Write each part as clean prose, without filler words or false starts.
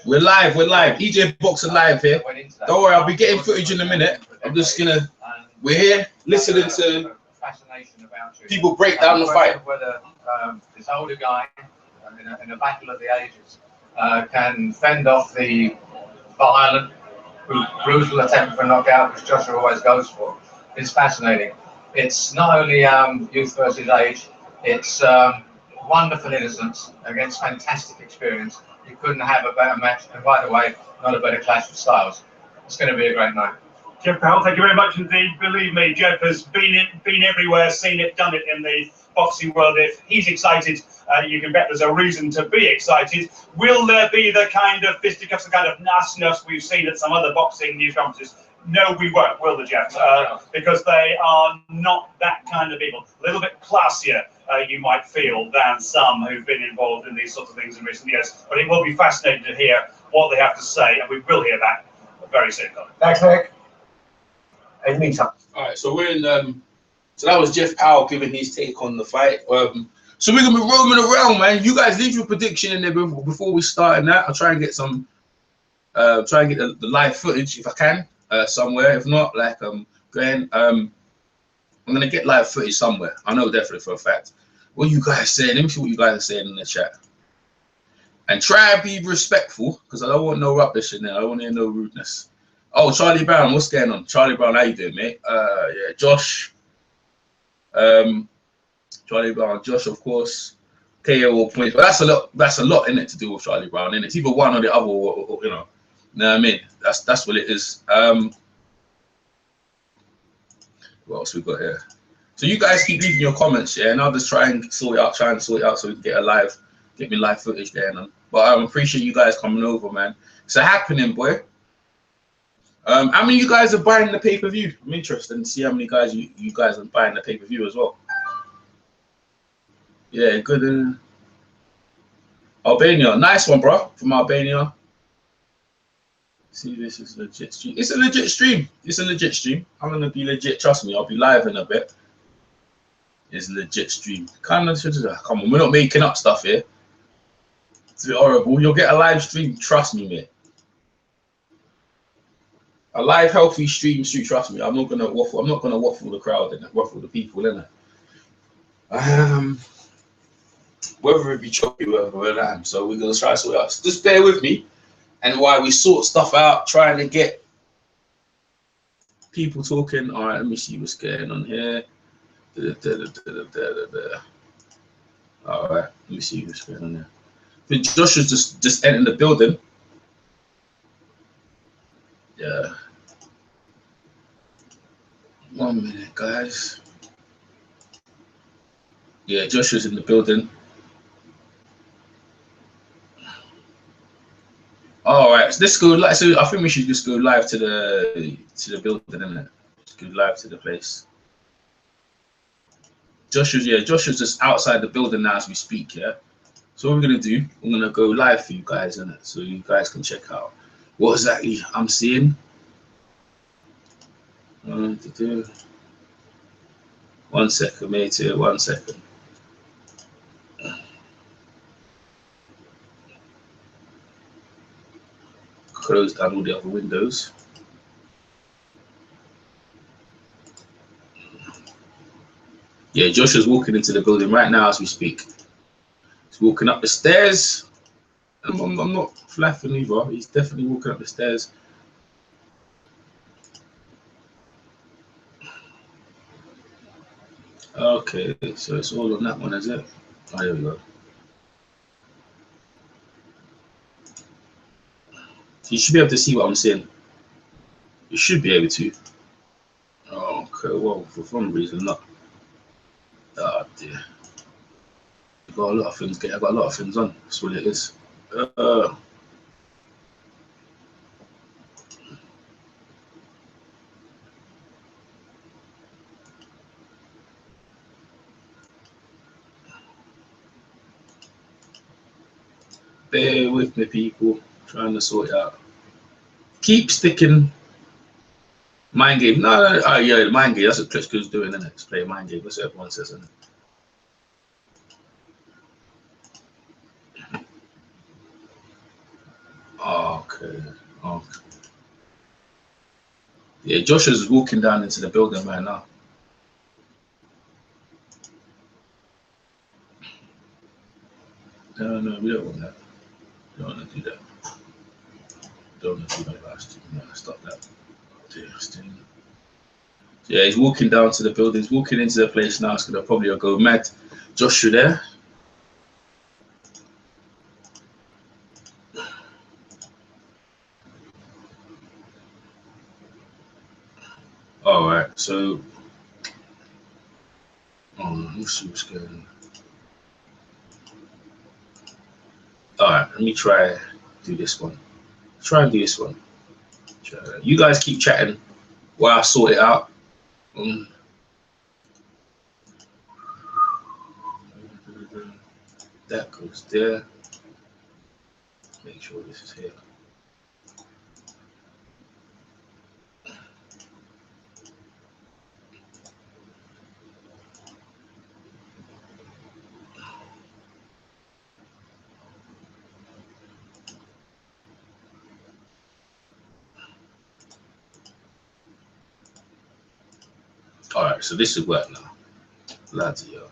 We're live. We're live. EJ Boxer live here. Don't worry, I'll be getting footage in a minute. I'm just gonna. We're here listening to people break down the fight. Whether this older guy in a battle of the ages can fend off the violent, brutal attempt for a knockout, which Joshua always goes for, is fascinating. It's not only youth versus age, it's wonderful innocence against fantastic experience. You couldn't have a better match, and by the way, not a better clash of styles. It's going to be a great night. Jeff Powell, thank you very much indeed. Believe me, Jeff has been everywhere, seen it, done it in the boxing world. If he's excited, you can bet there's a reason to be excited. Will there be the kind of fisticuffs, the kind of nastiness we've seen at some other boxing news conferences? No, we won't, will there, Jeff? Because they are not that kind of people. A little bit classier, you might feel, than some who've been involved in these sorts of things in recent years. But it will be fascinating to hear what they have to say, and we will hear that very soon. Thanks, Nick. All right, so we're in. So that was Jeff Powell giving his take on the fight. So we're gonna be roaming around, man. You guys leave your prediction in there before we start. And that I'll try and get some. Try and get the live footage if I can somewhere. If not, like going. I'm gonna get live footage somewhere. I know definitely for a fact. What are you guys saying? Let me see what you guys are saying in the chat. And try and be respectful, because I don't want no rubbish in there. I don't want to hear no rudeness. Oh, Charlie Brown, what's going on? Charlie Brown, how you doing, mate? Yeah, Josh. Charlie Brown, Josh, of course. KO points, but that's a lot in it to do with Charlie Brown, innit? It's either one or the other, or, you know what I mean? That's what it is. What else we got here? So you guys keep leaving your comments, yeah, and I'll just try and sort it out so we can get me live footage going on. But I appreciate you guys coming over, man. It's a happening, boy. How many of you guys are buying the pay-per-view? I'm interested in see how many guys you guys are buying the pay-per-view as well. Yeah, good. Albania, nice one, bro, from Albania. See, this is legit stream. It's a legit stream. It's a legit stream. I'm gonna be legit. Trust me, I'll be live in a bit. It's a legit stream. Come on, we're not making up stuff here. It's a bit horrible. You'll get a live stream. Trust me, mate. A live, healthy stream. Trust me. I'm not gonna waffle. I'm not gonna waffle the crowd and waffle the people, innit? Whether it be choppy, whether I am. So we're gonna try to sort it out. So just bear with me, and while we sort stuff out, trying to get people talking. All right, let me see what's going on here. All right, let me see what's going on here. But Josh is just entering the building. Yeah. 1 minute, guys. Yeah, Joshua's in the building. All right, so let's go. So I think we should just go live to the building, innit? Just go live to the place. Joshua's just outside the building now as we speak. Yeah. So what we're gonna do? I'm gonna go live for you guys, innit? So you guys can check out what exactly I'm seeing. 1 second, mate. Here, 1 second. Close down all the other windows. Yeah, Josh is walking into the building right now as we speak. He's walking up the stairs. I'm not flapping either. He's definitely walking up the stairs. Okay, so it's all on that one, is it? Oh, here we go. You should be able to see what I'm saying. You should be able to. Oh, okay, well, for some reason not. Oh dear. I got a lot of things. I got a lot of things on. That's what it is. Bear with me, people. Trying to sort it out. Keep sticking. Mind game. No. Oh, yeah, mind game. That's what Klitschko's doing, isn't it? It's playing mind game. That's what everyone says, isn't it? Okay. Okay. Yeah, Joshua's walking down into the building right now. No, we don't want that. We don't want to do that. Don't want to do that last. No, stop that. Yeah, he's walking down to the building. He's walking into the place now. It's gonna probably go mad. Joshua there. All right, so let's see what's going on. All right, let me try do this one. Try and do this one. You guys keep chatting while I sort it out. That goes there. Make sure this is here. All right, so this should work now. Lazio.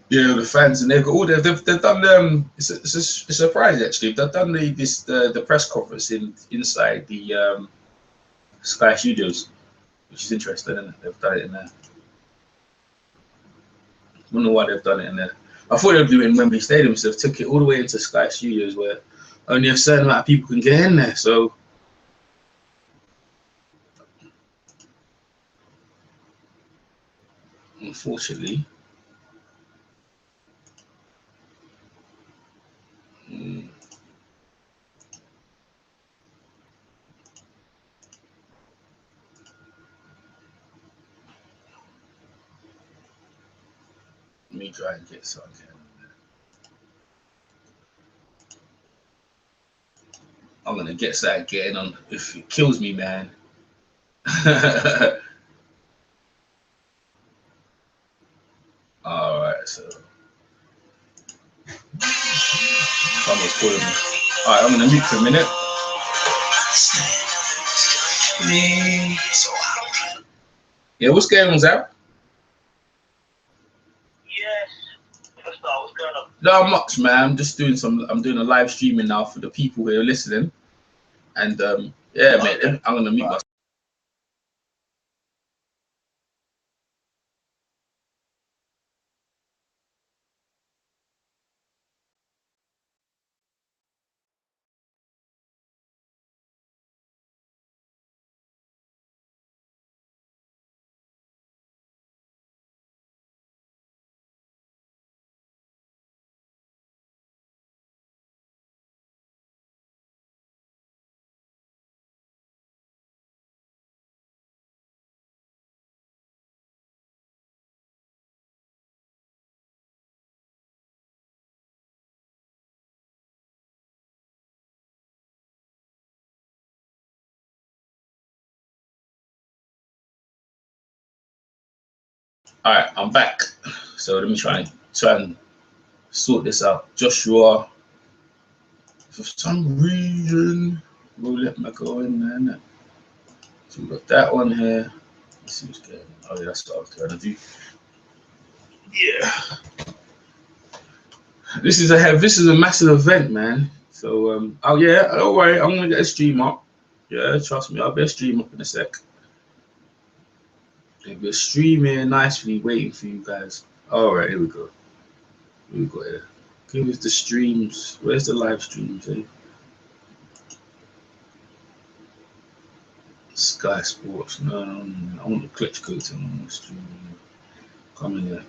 Yeah, the fans, and they've got all they've done. It's a surprise actually. They've done the press conference inside the Sky Studios, which is interesting, isn't it? They've done it in there. I don't know why they've done it in there. I thought they would do it in Wembley Stadium, so they've took it all the way into Sky Studios, where only a certain amount of people can get in there. So, unfortunately. Let me try and get something. I'm gonna get that getting on. If it kills me, man. All right, so someone's calling me. All right, I'm gonna mute for a minute. Yeah, what's going on, Zach? Not much, man. I'm just doing I'm doing a live streaming now for the people who are listening, and yeah, man, I'm gonna mute myself. All right, I'm back. So let me try and sort this out. Joshua, for some reason, will let me go in there. So we got that one here. Let's see what's going on. Oh yeah, that's what I was trying to do. Yeah. This is a massive event, man. So oh yeah, don't worry, I'm gonna get a stream up. Yeah, trust me, I'll be a stream up in a sec. There'll be a stream here nicely waiting for you guys. Alright, here we go. Here we go here. Give us the streams. Where's the live streams, eh? Sky Sports. No, I want the Klitschko to on the stream. Come in here.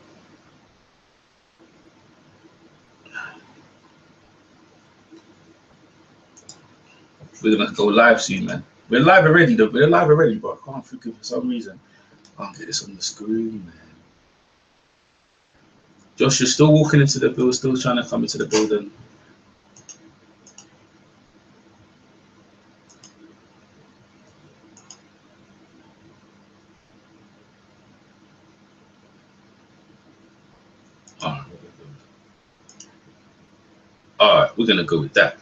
We're gonna go live soon, man. We're live already, though. We're live already, but I can't forget for some reason. I can't get this on the screen, man. Josh, you're still walking into the building, still trying to come into the building. All right, we're gonna go with that.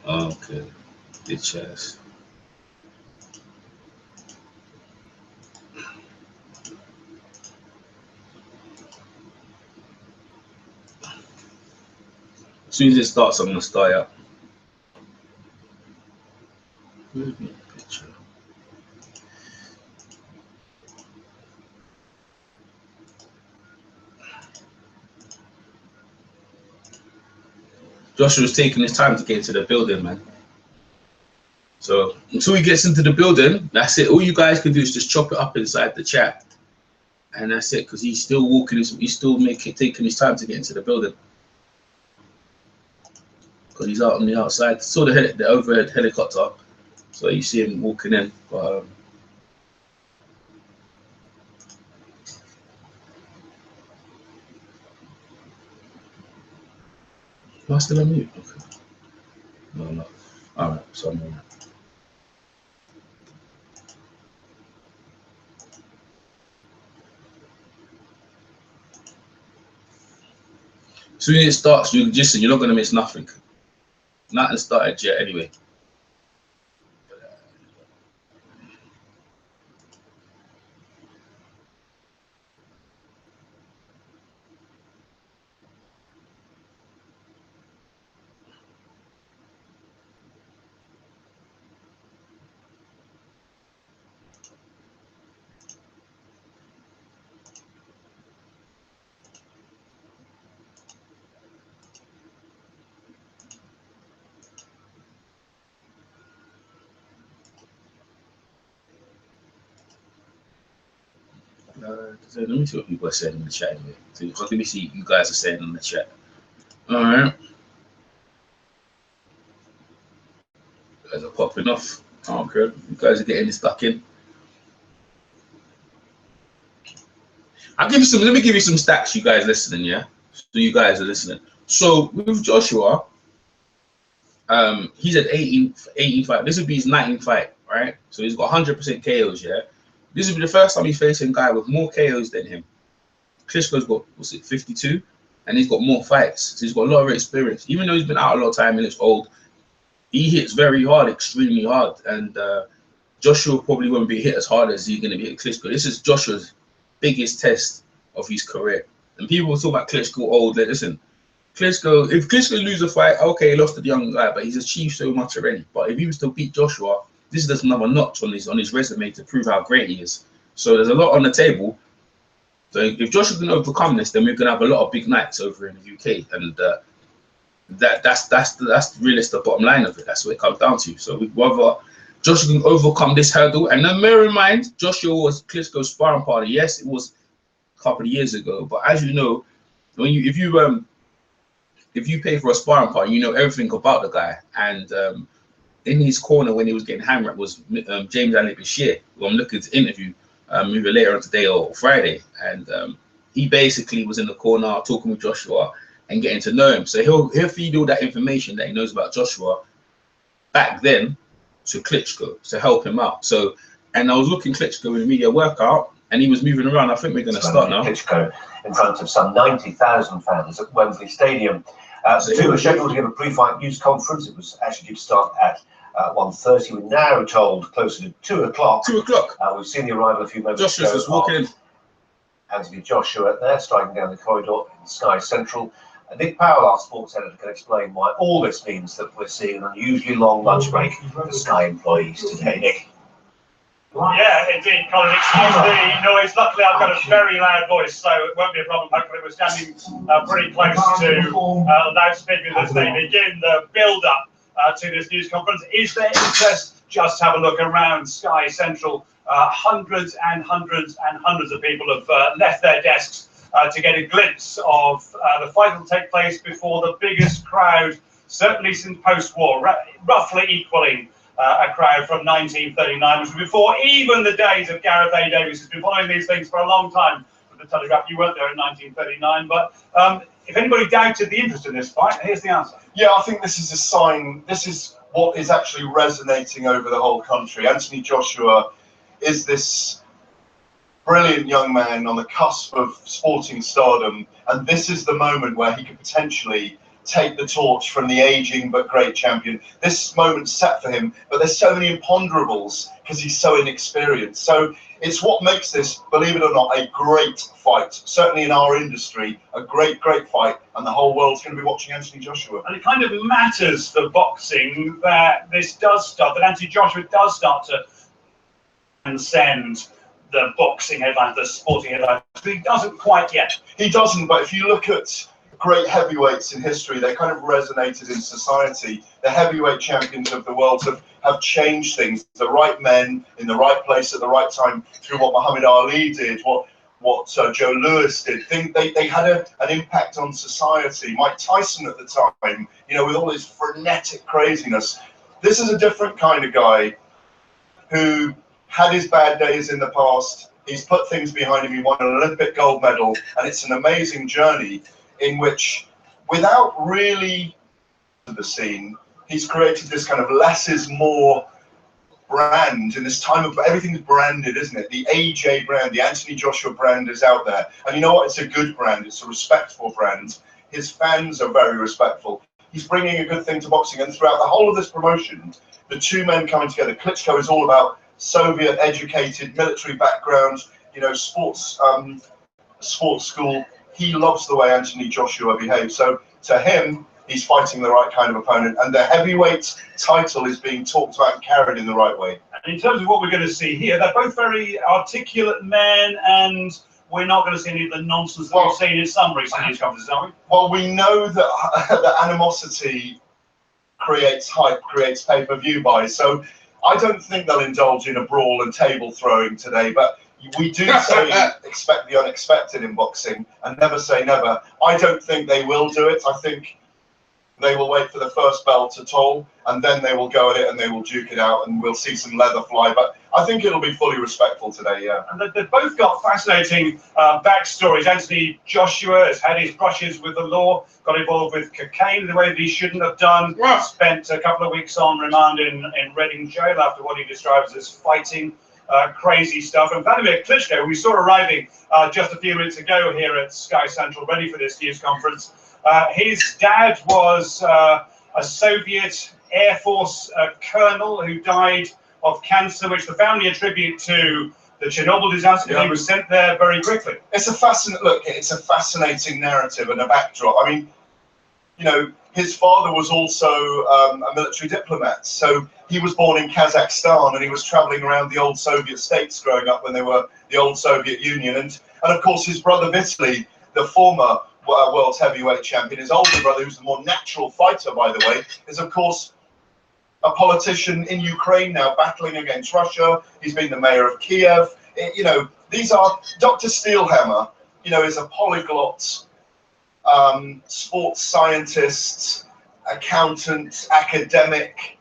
Okay, the chest. As soon as it starts, I'm gonna start up. Picture. Joshua's taking his time to get into the building, man. So until he gets into the building, that's it. All you guys can do is just chop it up inside the chat, and that's it. Because he's still walking, he's still taking his time to get into the building. Because he's out on the outside. Saw the overhead helicopter, so you see him walking in. But am I still on mute? Okay. No. All right, so I'm on that. As soon as it starts, you're not gonna miss nothing. Nothing started yet, anyway. Let me see what people are saying in the chat anyway. So let me see what you guys are saying in the chat. All right. You guys are popping off. Oh, good. You guys are getting stuck in. Let me give you some stats, you guys listening, yeah? So you guys are listening. So with Joshua, he's at 18 fight. This would be his 19th fight, right? So he's got 100% KOs, yeah? This would be the first time he's facing a guy with more KOs than him. Klitschko's got, 52? And he's got more fights. So he's got a lot of experience. Even though he's been out a lot of time and it's old, he hits very hard, extremely hard. And Joshua probably won't be hit as hard as he's going to be at Klitschko. This is Joshua's biggest test of his career. And people talk about Klitschko old. Listen, Klitschko, if Klitschko loses a fight, okay, he lost to the young guy, but he's achieved so much already. But if he was to beat Joshua, this is just another notch on his resume to prove how great he is. So there's a lot on the table. So if Joshua can overcome this, then we're gonna have a lot of big nights over in the UK, and that's really the bottom line of it. That's what it comes down to. So whether Joshua can overcome this hurdle, and then bear in mind, Joshua was Klitschko's sparring partner. Yes, it was a couple of years ago, but as you know, when if you pay for a sparring partner, you know everything about the guy. And in his corner when he was getting hammered was James Ali Bashir, who I'm looking to interview either later on today or Friday. And he basically was in the corner talking with Joshua and getting to know him. So he'll feed all that information that he knows about Joshua back then to Klitschko to help him out. So, and I was looking Klitschko in the media workout, and he was moving around. I think we're going to start now. Klitschko in front of some 90,000 fans at Wembley Stadium. The two were scheduled to give a pre-fight news conference. It was actually due to start at 1:30. We're now told closer to 2 o'clock. 2 o'clock. We've seen the arrival a few moments ago. Joshua's just walking. Anthony Joshua there, striking down the corridor in Sky Central. Nick Powell, our sports editor, can explain why all this means that we're seeing an unusually long lunch break for Sky employees today. Nick. Yeah, indeed, Colin. Excuse the noise. Luckily, I've got a very loud voice, so it won't be a problem. Hopefully, we're standing pretty close to loudspeakers as they begin the build-up to this news conference. Is there interest? Just have a look around Sky Central. Hundreds and hundreds and hundreds of people have left their desks to get a glimpse of the fight that will take place before the biggest crowd, certainly since post-war, roughly equaling a crowd from 1939, which was before even the days of Gareth A. Davis. Has been following these things for a long time with the Telegraph. You weren't there in 1939, but if anybody doubted the interest in this fight, here's the answer. Yeah, I think this is a sign. This is what is actually resonating over the whole country. Anthony Joshua is this brilliant young man on the cusp of sporting stardom, and this is the moment where he could potentially take the torch from the aging but great champion. This moment's set for him, but there's so many imponderables because he's so inexperienced. So it's what makes this, believe it or not, a great fight. Certainly in our industry, a great fight, and the whole world's going to be watching Anthony Joshua. And it kind of matters for boxing that that Anthony Joshua does start to transcend the boxing headlines, the sporting headlines. He doesn't quite yet. He doesn't, but if you look at great heavyweights in history, they kind of resonated in society. The heavyweight champions of the world have changed things. The right men in the right place at the right time through what Muhammad Ali did, what Joe Louis did. They had an impact on society. Mike Tyson at the time, with all his frenetic craziness. This is a different kind of guy who had his bad days in the past. He's put things behind him. He won an Olympic gold medal, and it's an amazing journey in which, without really the scene, he's created this kind of less is more brand in this time of everything's branded, isn't it? The AJ brand, the Anthony Joshua brand is out there. And you know what? It's a good brand. It's a respectful brand. His fans are very respectful. He's bringing a good thing to boxing. And throughout the whole of this promotion, the two men coming together, Klitschko is all about Soviet educated, military background, sports school. He loves the way Anthony Joshua behaves. So to him, he's fighting the right kind of opponent, and the heavyweight title is being talked about and carried in the right way. And in terms of what we're going to see here, they're both very articulate men, and we're not going to see any of the nonsense that we've seen in some recent news conferences, are we? Well, we know that the animosity creates hype, creates pay-per-view buys. So I don't think they'll indulge in a brawl and table throwing today, but we do say expect the unexpected in boxing and never say never. I don't think they will do it. I think they will wait for the first bell to toll, and then they will go at it and they will duke it out, and we'll see some leather fly. But I think it'll be fully respectful today, yeah. And they've both got fascinating backstories. Anthony Joshua has had his brushes with the law, got involved with cocaine in the way that he shouldn't have done, spent a couple of weeks on remand in Reading jail after what he describes as fighting crazy stuff. And Wladimir Klitschko, who we saw arriving just a few minutes ago here at Sky Central, ready for this news conference. His dad was a Soviet Air Force colonel who died of cancer, which the family attribute to the Chernobyl disaster. Yeah. He was sent there very quickly. It's a fascinating narrative and a backdrop. I mean, his father was also a military diplomat, so he was born in Kazakhstan, and he was traveling around the old Soviet states growing up when they were the old Soviet Union. And of course, his brother Vitaly, the former world's heavyweight champion, his older brother, who's the more natural fighter, by the way, is of course a politician in Ukraine now, battling against Russia. He's been the mayor of Kiev. These are Dr. Steelhammer. Is a polyglot, sports scientist, accountant, academic,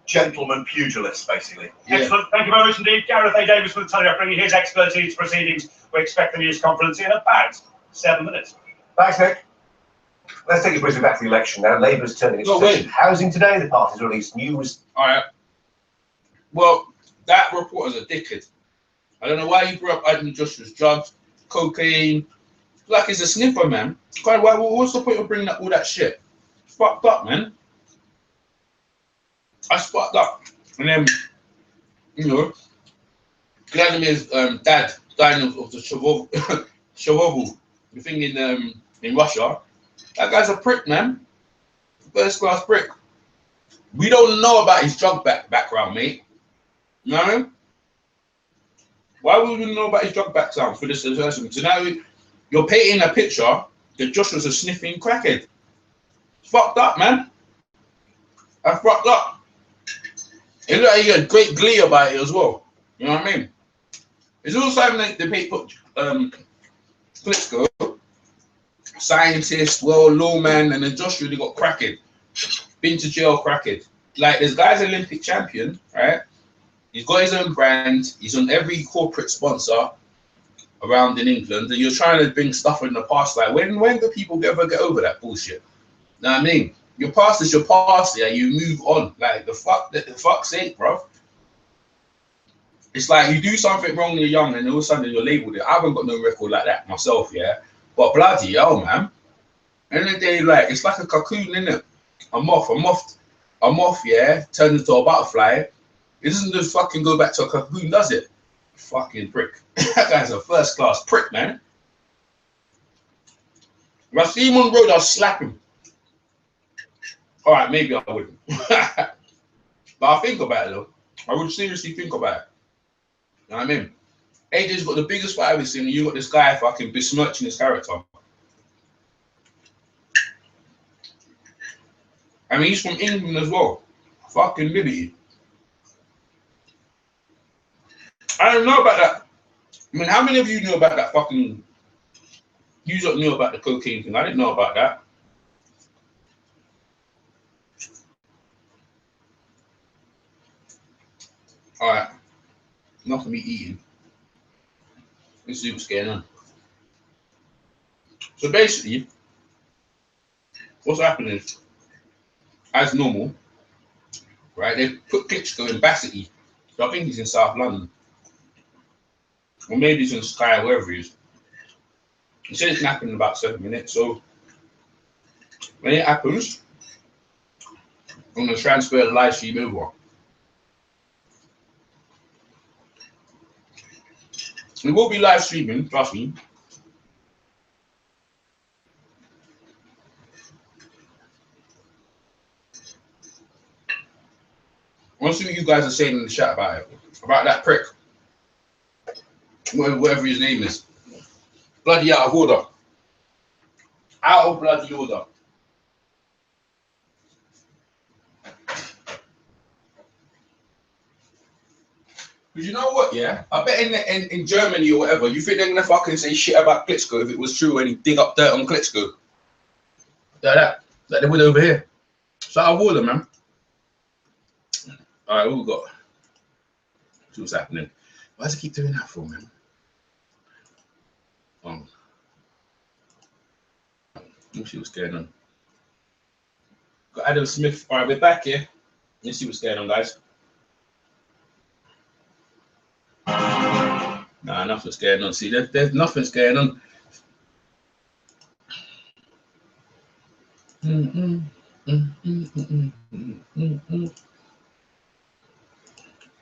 gentleman pugilist, basically. Yeah. Excellent. Thank you very much indeed. Gareth A. Davis from the Telegraph, bringing his expertise to proceedings. We expect the news conference in about 7 minutes. Thanks, Nick. Let's take it briefly back to the election now. Labour's turning its attention to housing today. The party's released news. All right. Well, that reporter's a dickhead. I don't know why he brought up Anthony Joshua's drugs, cocaine. Like he's a sniffer, man. What's the point of bringing up all that shit? It's fucked up, man. That's fucked up. And then, Vladimir's dad dying of the Chernobyl, the thing in Russia. That guy's a prick, man. First class prick. We don't know about his drug background, mate. You know what I mean? Why would we know about his drug background for this person? So now you're painting a picture that Joshua's a sniffing crackhead. It's fucked up, man. That's fucked up. It looked like he had great glee about it as well. You know what I mean? It's also having the people, Klitschko, scientist, lawman, and then Joshua really got crackhead. Been to jail, crackhead. Like, this guy's Olympic champion, right? He's got his own brand. He's on every corporate sponsor around in England, and you're trying to bring stuff in the past. Like, when do people ever get over that bullshit? Know what I mean? Your past is your past, yeah. You move on. Like, the fuck's sake, bro. It's like you do something wrong when you're young, and all of a sudden you're labeled it. I haven't got no record like that myself, yeah. But bloody hell, man. End of the day, like, it's like a cocoon, innit? I'm off, yeah. Turns into a butterfly. It doesn't just fucking go back to a cocoon, does it? Fucking prick. That guy's a first class prick, man. If I see him on the road, I'll slap him. Alright, maybe I wouldn't. But I'll think about it though. I would seriously think about it. You know what I mean? AJ's got the biggest fight I've ever seen, and you got this guy fucking besmirching his character. I mean, he's from England as well. Fucking Liberty. I don't know about that. I mean, how many of you knew about that fucking... You don't know about the cocaine thing. I didn't know about that. Alright. Enough of me eating. Let's see what's going on. So basically, what's happening is, as normal, right, they put Klitschko in Bassety. So I think he's in South London. Or maybe he's in Sky, wherever he is. He said it's going to happen in about 7 minutes. So when it happens, I'm going to transfer the live stream over. We will be live streaming, trust me. I want to see what you guys are saying in the chat about it. About that prick. Whatever his name is. Bloody out of order. Out of bloody order. Because you know what, yeah? I bet in Germany or whatever, you think they're going to fucking say shit about Klitschko if it was true and he dig up dirt on Klitschko? Like they would over here. So out of order, man. Alright, what we got? See what's happening. Why does it keep doing that for, man? Let's see what's going on. Got Adam Smith. Alright, we're back here. Let's see what's going on, guys. Nah, nothing's going on. See, there's nothing's going on.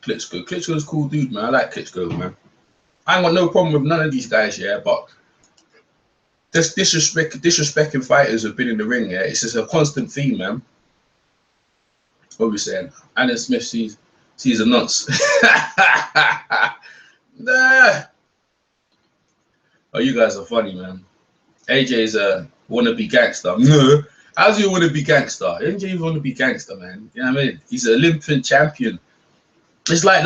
Klitschko's a cool dude, man. I like Klitschko, man. I ain't got no problem with none of these guys, yeah, but this disrespecting fighters have been in the ring, yeah. It's just a constant theme, man. What are we saying? Adam Smith sees a nonce. Nah. Oh, you guys are funny, man. AJ's a wannabe gangster. No. How's he a wannabe gangster? AJ's a wannabe gangster, man. You know what I mean? He's an Olympic champion. It's like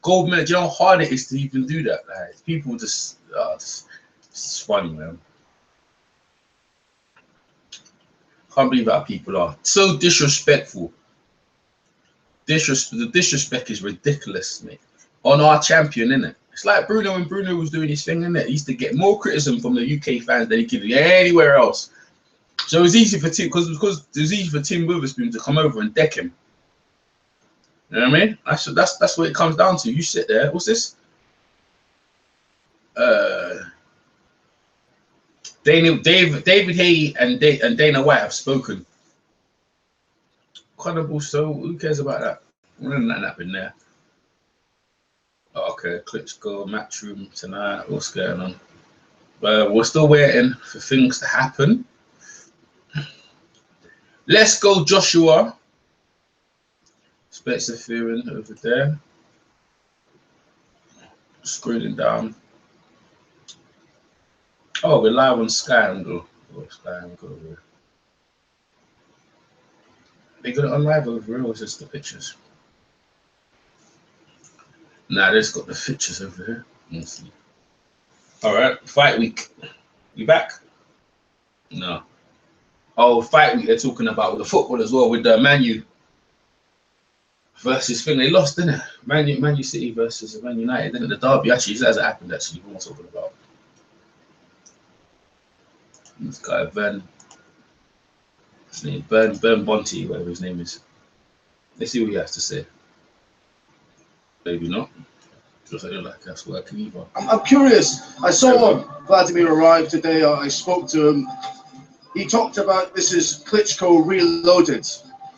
gold medal. You know how hard it is to even do that? Like, people just it's funny, man. Can't believe how people are so disrespectful. The disrespect is ridiculous, mate. On our champion, innit? It's like Bruno when Bruno was doing his thing, innit? He used to get more criticism from the UK fans than he could anywhere else. So it was easy for Tim, because it was easy for Tim Witherspoon to come over and deck him. You know what I mean? That's what it comes down to. You sit there. What's this? David Hay and Dana White have spoken. Incredible. So who cares about that? Nothing happened there. Okay, Klitschko matchroom tonight. What's going on? We're still waiting for things to happen. Let's go, Joshua. Spencer Fearon over there. Scrolling down. Oh, we're live on Sky Angle. Sky Angle. They got it on live over here, or is this the pictures? Nah, they've got the pictures over here. Let's see. All right, fight week. You back? No. Oh, fight week. They're talking about with the football as well with the Man U. versus thing. They lost, didn't it? Man U City versus Man United, didn't it? The derby, actually, that hasn't happened, actually. What am I talking about? This guy, his name, Bern Bonte, whatever his name is. Let's see what he has to say. Maybe not. Looks like you're like that's working either. I'm curious. I saw Wladimir arrive today. I spoke to him. He talked about this is Klitschko reloaded.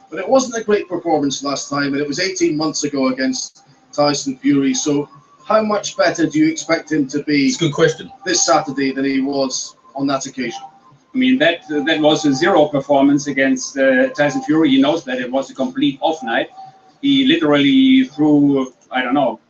But it wasn't a great performance last time, and it was 18 months ago against Tyson Fury. So how much better do you expect him to be? It's a good question. This Saturday than he was on that occasion? I mean, that was a zero performance against Tyson Fury. He knows that it was a complete off night. He literally threw, I don't know,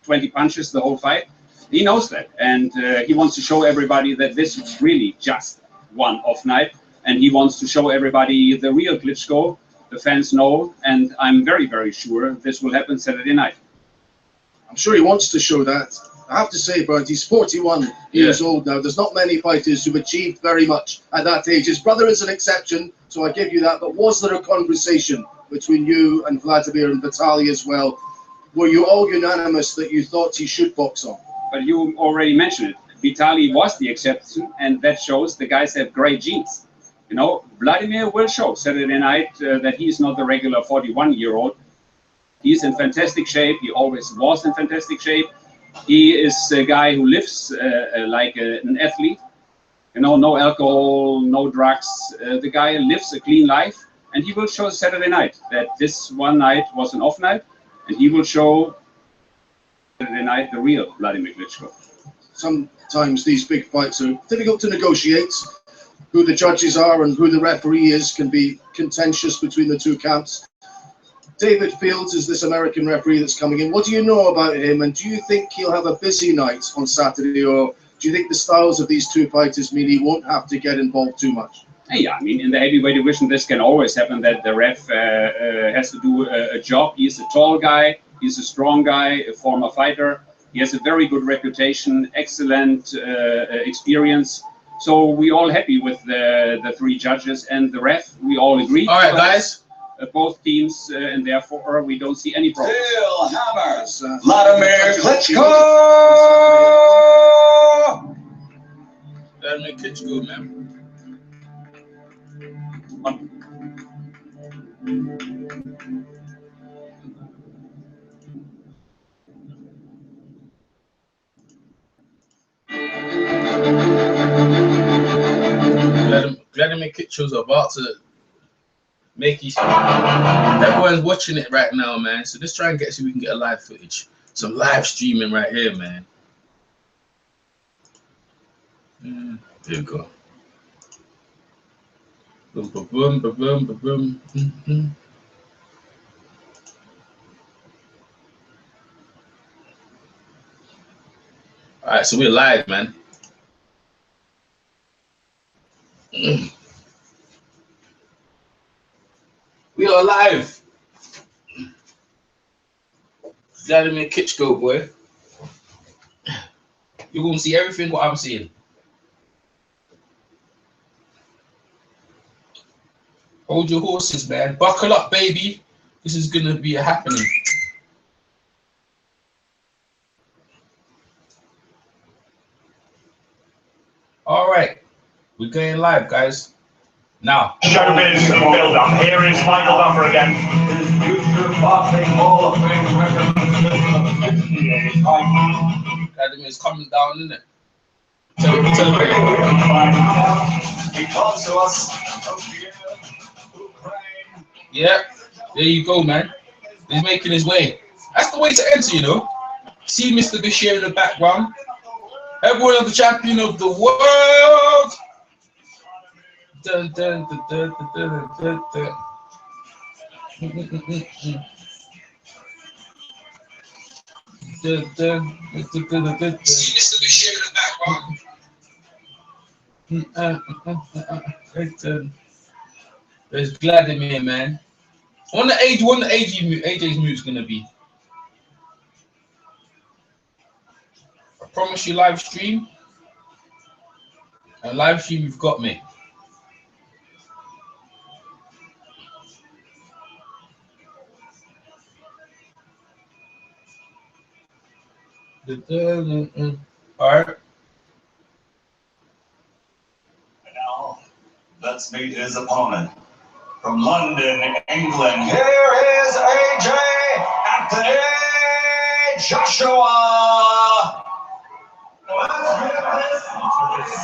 20 punches the whole fight. He knows that, and he wants to show everybody that this is really just one off night, and he wants to show everybody the real Klitschko. The fans know, and I'm very, very sure this will happen Saturday night. I'm sure he wants to show that. I have to say, Bernd, he's 41 years old now. There's not many fighters who've achieved very much at that age. His brother is an exception, so I give you that. But was there a conversation between you and Wladimir and Vitaly as well? Were you all unanimous that you thought he should box on? But you already mentioned it. Vitaly was the exception, and that shows the guys have great genes. You know, Wladimir will show Saturday night that he's not the regular 41-year-old. He's in fantastic shape. He always was in fantastic shape. He is a guy who lives like an athlete. You know, no alcohol, no drugs. The guy lives a clean life, and he will show Saturday night that this one night was an off night, and he will show Saturday night the real Wladimir Klitschko. Sometimes these big fights are difficult to negotiate. Who the judges are and who the referee is can be contentious between the two camps. David Fields is this American referee that's coming in. What do you know about him, and do you think he'll have a busy night on Saturday, or do you think the styles of these two fighters mean he won't have to get involved too much? Yeah, I mean, in the heavyweight division, this can always happen, that the ref has to do a job. He's a tall guy, he's a strong guy, a former fighter. He has a very good reputation, excellent experience. So we all happy with the three judges and the ref. We all agree. All right, guys. Both teams, and therefore we don't see any problem. Still hammers. Wladimir Klitschko. Wladimir Klitschko, man. Wladimir Klitschko's about to make his. Everyone's watching it right now, man. So let's try and see if we can get a live footage, some live streaming right here, man. Here we go. Boom, boom, boom, boom, boom, boom, boom. All right, so we're live, man. We are live. Wladimir Klitschko, boy. You're gonna see everything what I'm seeing. Hold your horses, man. Buckle up, baby. This is gonna be a happening. All right, we're going live, guys. Now, showbiz build up. Here is Michael Buffer again. Academy is coming down, isn't it? He comes to us. Yeah, there you go, man. He's making his way. That's the way to enter, you know. See Mr. Bashir in the background. Everyone of the champion of the world. Dun, dun, dun, dun, dun, dun, dun. Dun, dun, dun, dun, dun, dun. See Mr. Bashir in the background. There's Wladimir, man. I wonder AJ's move's gonna be. I promise you live stream. And live stream, you've got me. All right. Now, let's meet his opponent. From London, England, here is AJ Anthony Joshua.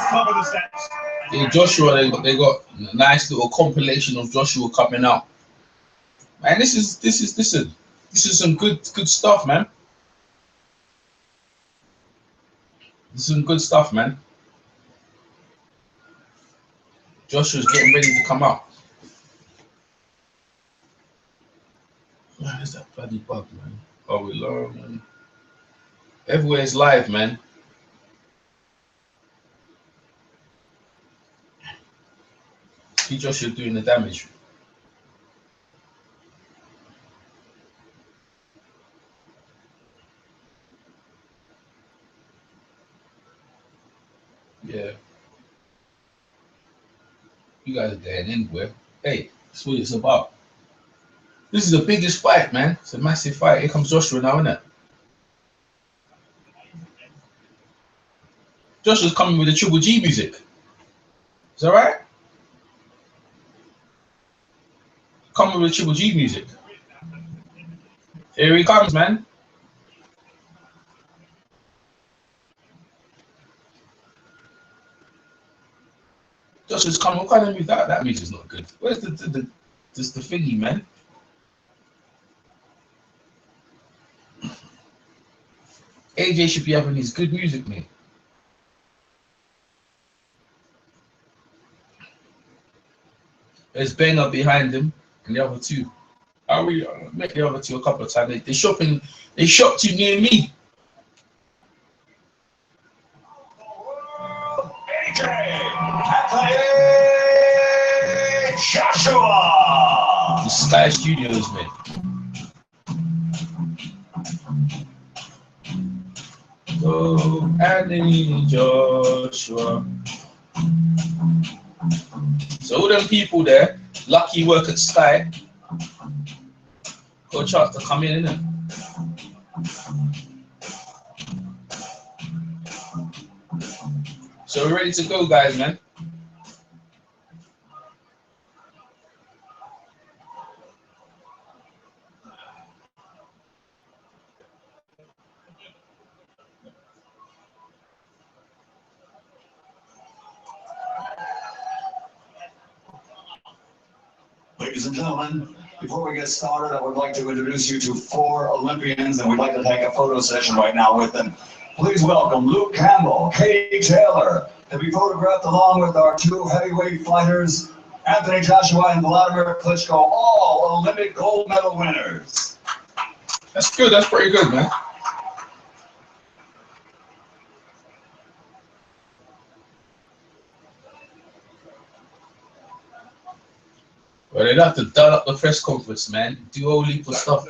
Top of the steps. Yeah, Joshua, they got a nice little compilation of Joshua coming out. Man, this is some good stuff, man. This is some good stuff, man. Joshua's getting ready to come out. Man, there's that bloody bug, man. Oh, we learn, man. Everywhere's live, man. See Joshua doing the damage. Yeah. You guys are getting anywhere. Hey, that's what it's about. This is the biggest fight, man. It's a massive fight. Here comes Joshua now, isn't it? Joshua's coming with the Triple G music. Is that right? Coming with the Triple G music. Here he comes, man. Joshua's coming. What kind of music? That music's not good. Where's the thingy, man? AJ should be having his good music, mate. There's Banger behind him, and the other two. I really met the other two a couple of times. They shopped you near me. AJ Anthony Joshua. The Sky Studios, man. Oh, Anthony Joshua. So all them people there, lucky work at Sky, got a chance to come in, innit? So we're ready to go, guys, man. Ladies and gentlemen, before we get started, I would like to introduce you to 4 Olympians, and we'd like to take a photo session right now with them. Please welcome Luke Campbell, Katie Taylor, to be photographed along with our 2 heavyweight fighters, Anthony Joshua and Wladimir Klitschko, all Olympic gold medal winners. That's good. That's pretty good, man. Well, they'd have to dull up the press conference, man. Do a whole heap of stuff.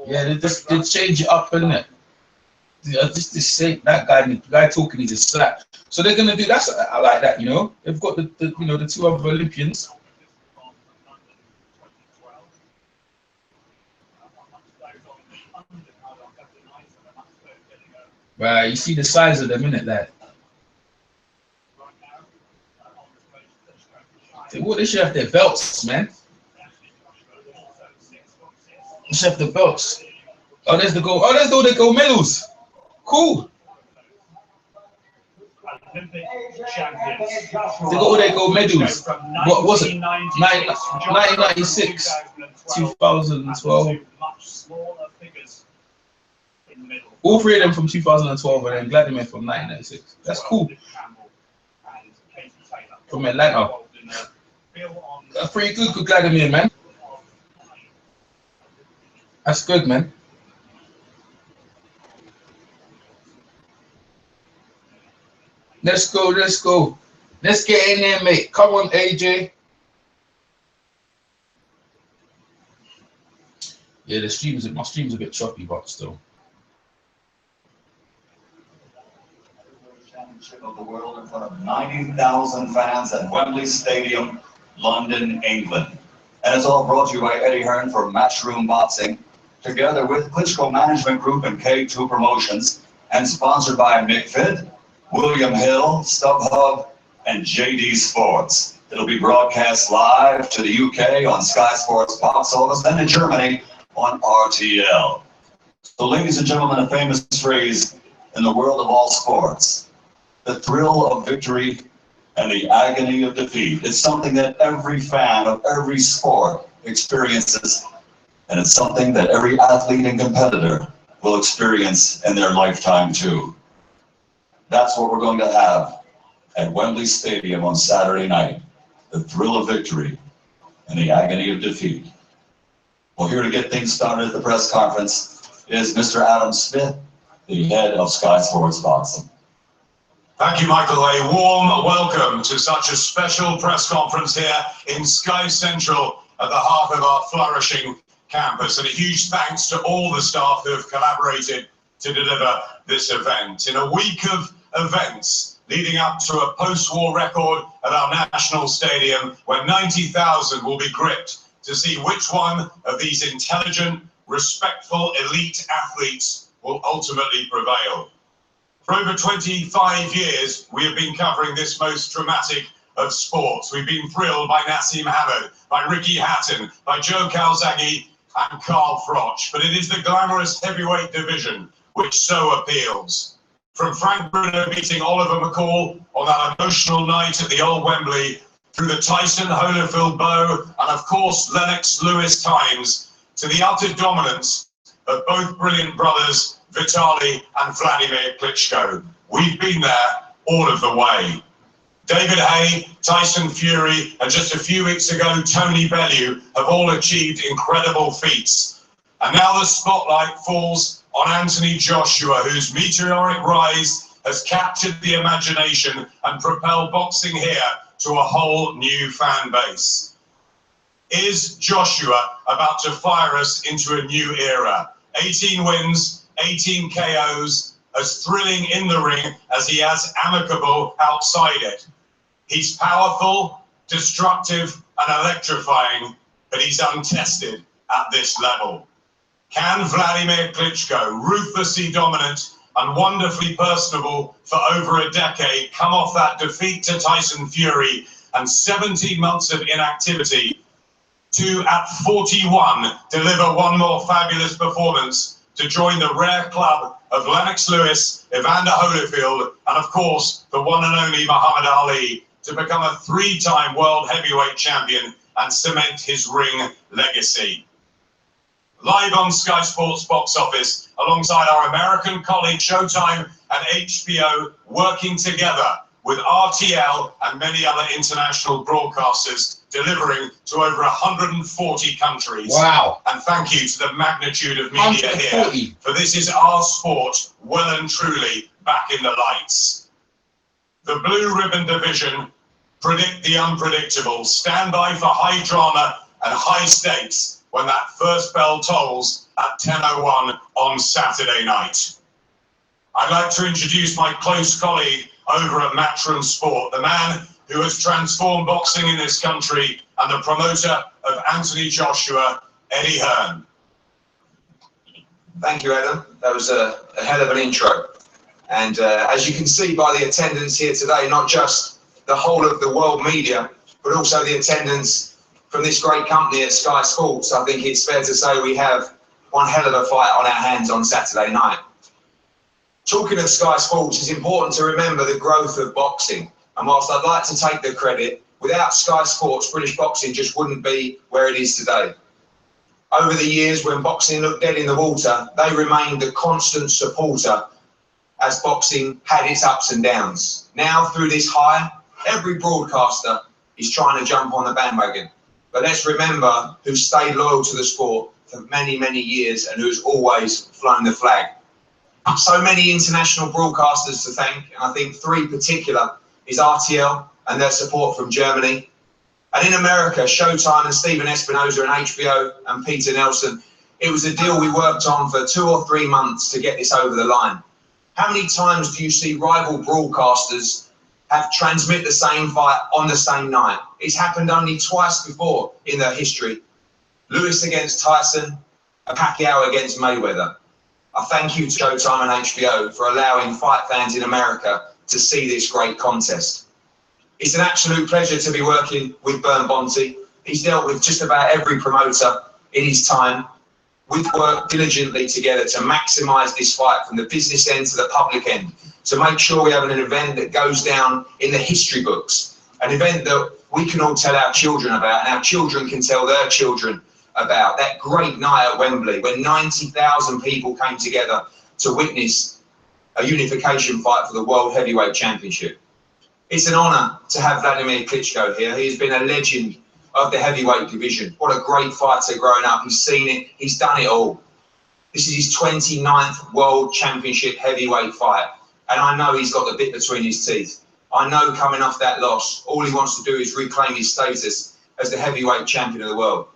Yeah, they change it up, innit? Just say that guy talking, he's a slap. So they're gonna do that. I like that, you know. They've got the 2 other Olympians. Right, you see the size of them, innit, that. They should have their belts, man. They should have the belts. Oh, there's the gold. Oh, there's all the gold medals. Cool. Olympic champions. They got all their gold medals. What was it? 1996, 2012. All 3 of them from 2012, and then Wladimir from 1996. That's cool. From Atlanta. That's pretty good, Wladimir, man. That's good, man. Let's go. Let's get in there, mate. Come on, AJ. Yeah, my stream's a bit choppy, but still. Championship of the world in front of 90,000 fans at Wembley Stadium, London, England. And it's all brought to you by Eddie Hearn for Matchroom Boxing, together with Klitschko Management Group and K2 Promotions. and sponsored by McFit, William Hill, StubHub, and JD Sports. It'll be broadcast live to the UK on Sky Sports box office and in Germany on RTL. So ladies and gentlemen, a famous phrase in the world of all sports: the thrill of victory and the agony of defeat. It's something that every fan of every sport experiences, and it's something that every athlete and competitor will experience in their lifetime too. That's what we're going to have at Wembley Stadium on Saturday night: the thrill of victory and the agony of defeat. Well, here to get things started at the press conference is Mr. Adam Smith, the head of Sky Sports Boxing. Thank you, Michael. A warm welcome to such a special press conference here in Sky Central at the heart of our flourishing campus. And a huge thanks to all the staff who have collaborated to deliver this event. In a week of events leading up to a post-war record at our national stadium where 90,000 will be gripped to see which one of these intelligent, respectful, elite athletes will ultimately prevail. For over 25 years, we have been covering this most dramatic of sports. We've been thrilled by Nassim Hamed, by Ricky Hatton, by Joe Calzaghe and Carl Froch. But it is the glamorous heavyweight division which so appeals. From Frank Bruno beating Oliver McCall on that emotional night at the old Wembley, through the Tyson Holyfield bow, and of course Lennox Lewis times, to the utter dominance of both brilliant brothers, Vitaly and Wladimir Klitschko. We've been there all of the way. David Haye, Tyson Fury, and just a few weeks ago, Tony Bellew have all achieved incredible feats. And now the spotlight falls on Anthony Joshua, whose meteoric rise has captured the imagination and propelled boxing here to a whole new fan base. Is Joshua about to fire us into a new era? 18 wins, 18 KOs, as thrilling in the ring as he has amicable outside it. He's powerful, destructive, and electrifying, but he's untested at this level. Can Wladimir Klitschko, ruthlessly dominant and wonderfully personable for over a decade, come off that defeat to Tyson Fury and 17 months of inactivity to, at 41, deliver one more fabulous performance to join the rare club of Lennox Lewis, Evander Holyfield, and of course, the one and only Muhammad Ali, to become a three-time world heavyweight champion and cement his ring legacy? Live on Sky Sports box office, alongside our American colleague Showtime and HBO, working together with RTL and many other international broadcasters, delivering to over 140 countries. Wow. And thank you to the magnitude of media here, for this is our sport well and truly back in the lights. The Blue Ribbon Division predict the unpredictable. Stand by for high drama and high stakes when that first bell tolls at 10:01 on Saturday night. I'd like to introduce my close colleague over at Matchroom Sport, the man who has transformed boxing in this country and the promoter of Anthony Joshua, Eddie Hearn. Thank you, Adam. That was a hell of an intro. And as you can see by the attendance here today, not just the whole of the world media, but also the attendance from this great company at Sky Sports, I think it's fair to say we have one hell of a fight on our hands on Saturday night. Talking of Sky Sports, it's important to remember the growth of boxing. And whilst I'd like to take the credit, without Sky Sports, British boxing just wouldn't be where it is today. Over the years, when boxing looked dead in the water, they remained a constant supporter as boxing had its ups and downs. Now, through this high, every broadcaster is trying to jump on the bandwagon. But let's remember who stayed loyal to the sport for many, many years and who's always flown the flag. So many international broadcasters to thank, and I think three particular is RTL and their support from Germany. And in America, Showtime and Stephen Espinosa and HBO and Peter Nelson, it was a deal we worked on for 2 or 3 months to get this over the line. How many times do you see rival broadcasters have transmit the same fight on the same night? It's happened only twice before in their history. Lewis against Tyson, and Pacquiao against Mayweather. I thank you to Showtime and HBO for allowing fight fans in America to see this great contest. It's an absolute pleasure to be working with Bern Bonte. He's dealt with just about every promoter in his time. We've worked diligently together to maximise this fight from the business end to the public end, to make sure we have an event that goes down in the history books, an event that we can all tell our children about, and our children can tell their children about. That great night at Wembley when 90,000 people came together to witness a unification fight for the World Heavyweight Championship. It's an honour to have Wladimir Klitschko here. He has been a legend of the heavyweight division. What a great fighter growing up. He's seen it, he's done it all. This is his 29th World Championship heavyweight fight, and I know he's got the bit between his teeth. I know coming off that loss, all he wants to do is reclaim his status as the heavyweight champion of the world.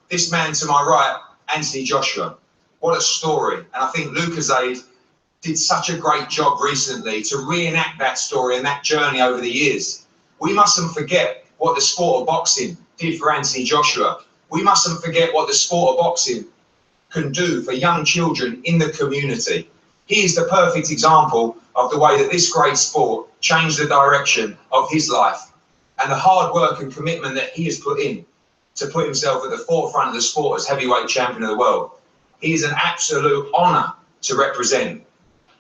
This man to my right, Anthony Joshua, what a story. And I think Lucozade did such a great job recently to reenact that story and that journey over the years. We mustn't forget what the sport of boxing did for Anthony Joshua. We mustn't forget what the sport of boxing can do for young children in the community. He is the perfect example of the way that this great sport changed the direction of his life, and the hard work and commitment that he has put in to put himself at the forefront of the sport as heavyweight champion of the world. He is an absolute honour to represent.